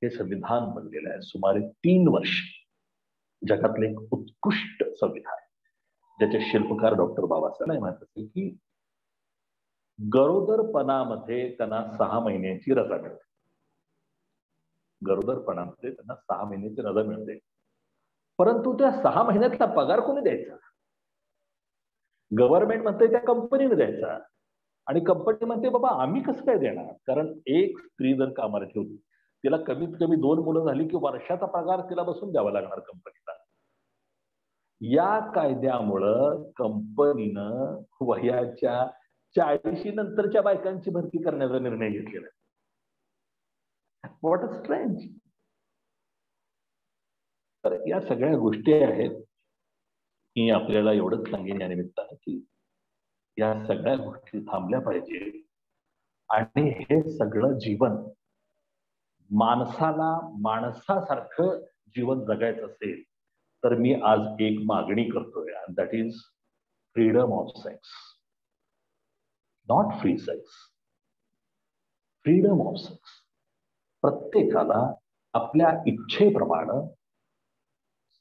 हे संविधान बनलेलं आहे. सुमारे 3 वर्ष जगातले एक उत्कृष्ट संविधान, ज्याचे शिल्पकार डॉक्टर बाबासाहेब म्हणत असेल की गरोदरपणामध्ये त्यांना 6 महिन्यांची रजा मिळते. गरोदरपणामध्ये त्यांना 6 महिन्याची रजा मिळते, परंतु त्या 6 महिन्यातला पगार कोणी द्यायचा? गव्हर्नमेंट म्हणते त्या कंपनीने द्यायचा, आणि कंपनी म्हणते बाबा आम्ही कसं काय देणार? कारण एक स्त्री जर कामाला ठेवली, तिला कमीत कमी 2 मुलं झाली की वर्षाचा पगार तिला बसून द्यावा लागणार कंपनीला. या कायद्यामुळं कंपनीनं वयाच्या 40 नंतरच्या बायकांची भरती करण्याचा निर्णय घेतलेला आहे. What a strange. तर या सगळ्या गोष्टी आहेत की आपल्याला एवढंच सांगेन या निमित्तानं की या सगळ्या गोष्टी थांबल्या पाहिजे, आणि हे सगळं जीवन माणसाला माणसासारखं जीवन जगायचं असेल तर मी आज एक मागणी करतोय, and that is freedom of sex, not free sex, freedom of sex. प्रत्येकाला आपल्या इच्छेप्रमाणे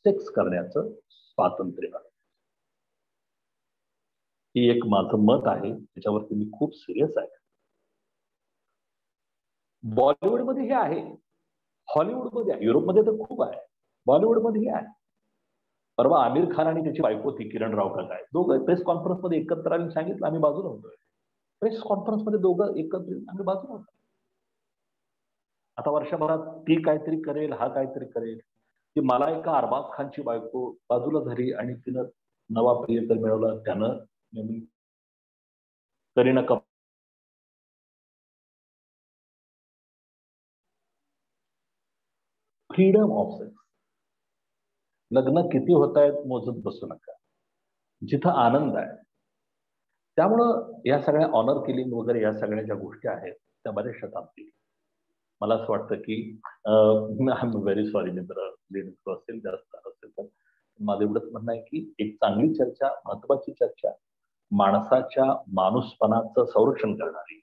सेक्स करण्याचं स्वातंत्र्य. ही एक माझं मत आहे, त्याच्यावरती मी खूप सिरियस आहे. बॉलिवूडमध्ये हे आहे, हॉलिवूडमध्ये आहे, युरोपमध्ये तर खूप आहे, बॉलिवूडमध्ये आहे. परवा आमिर खान आणि त्याची बायको होती किरण राव का काय, दोघं प्रेस कॉन्फरन्स मध्ये एकत्र आले, सांगितलं आम्ही बाजूला होतोय. प्रेस कॉन्फरन्स मध्ये दोघं एकत्र आम्ही बाजूला होतो. आता वर्षभरात ती काहीतरी करेल, हा काहीतरी करेल. की मला एका अरबाज खानची बायको बाजूला झाली आणि तिनं नवा प्रियकर मिळवला, त्यानं Kareena Kapoor. Freedom of sex. लग्न किती होत आहेत मोजत बसू नका, जिथं आनंद आहे. त्यामुळं या सगळ्या ऑनर किलिंग वगैरे या सगळ्या ज्या गोष्टी आहेत त्या बऱ्याचशा थांबतील. मला असं वाटतं की आय एम व्हेरी सॉरी मित्र, असेल जास्त असेल तर माझं एवढंच म्हणणं आहे की एक चांगली चर्चा, महत्वाची चर्चा, माणसाच्या माणूसपणाचं संरक्षण करणारी,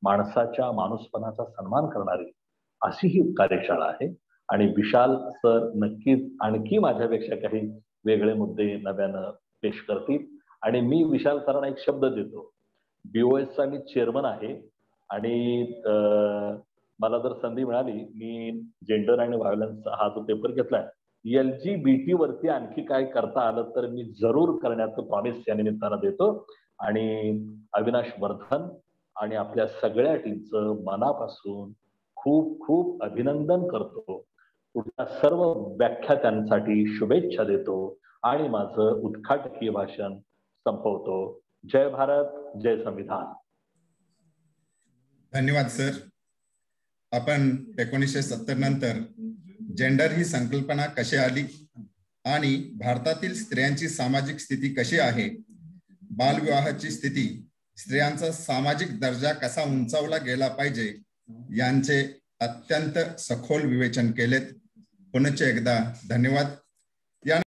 माणसाच्या माणूसपणाचा सन्मान करणारी अशी ही कार्यशाळा आहे. आणि विशाल सर नक्कीच आणखी माझ्यापेक्षा काही वेगळे मुद्दे नव्यानं पेश करतील. आणि मी विशाल सरांना एक शब्द देतो, BOS चा मी चेअरमन आहे, आणि मला जर संधी मिळाली, मी जेंडर आणि व्हायलन्स हा जो पेपर घेतलाय, LGBT वरती आणखी काय करता आलं तर मी जरूर करण्याचं प्रॉमिस या निमित्तानं देतो. आणि अविनाश वर्धन आणि आपल्या सगळ्या टीमचं मनापासून खूप खूप अभिनंदन करतो. पुढच्या सर्व व्याख्यात्यांसाठी शुभेच्छा देतो आणि माझं उद्घाटकीय भाषण संपवतो. जय भारत, जय संविधान. धन्यवाद सर. आपण 1970 नंतर जेंडर ही संकल्पना कशी आली आणि भारतातील स्त्रियांची सामाजिक स्थिती कशी आहे, बालविवाहाची स्थिती, स्त्रियांचा सामाजिक दर्जा कसा उंचावला गेला पाहिजे, यांचे अत्यंत सखोल विवेचन केलेत. पुनश्च एकदा धन्यवाद.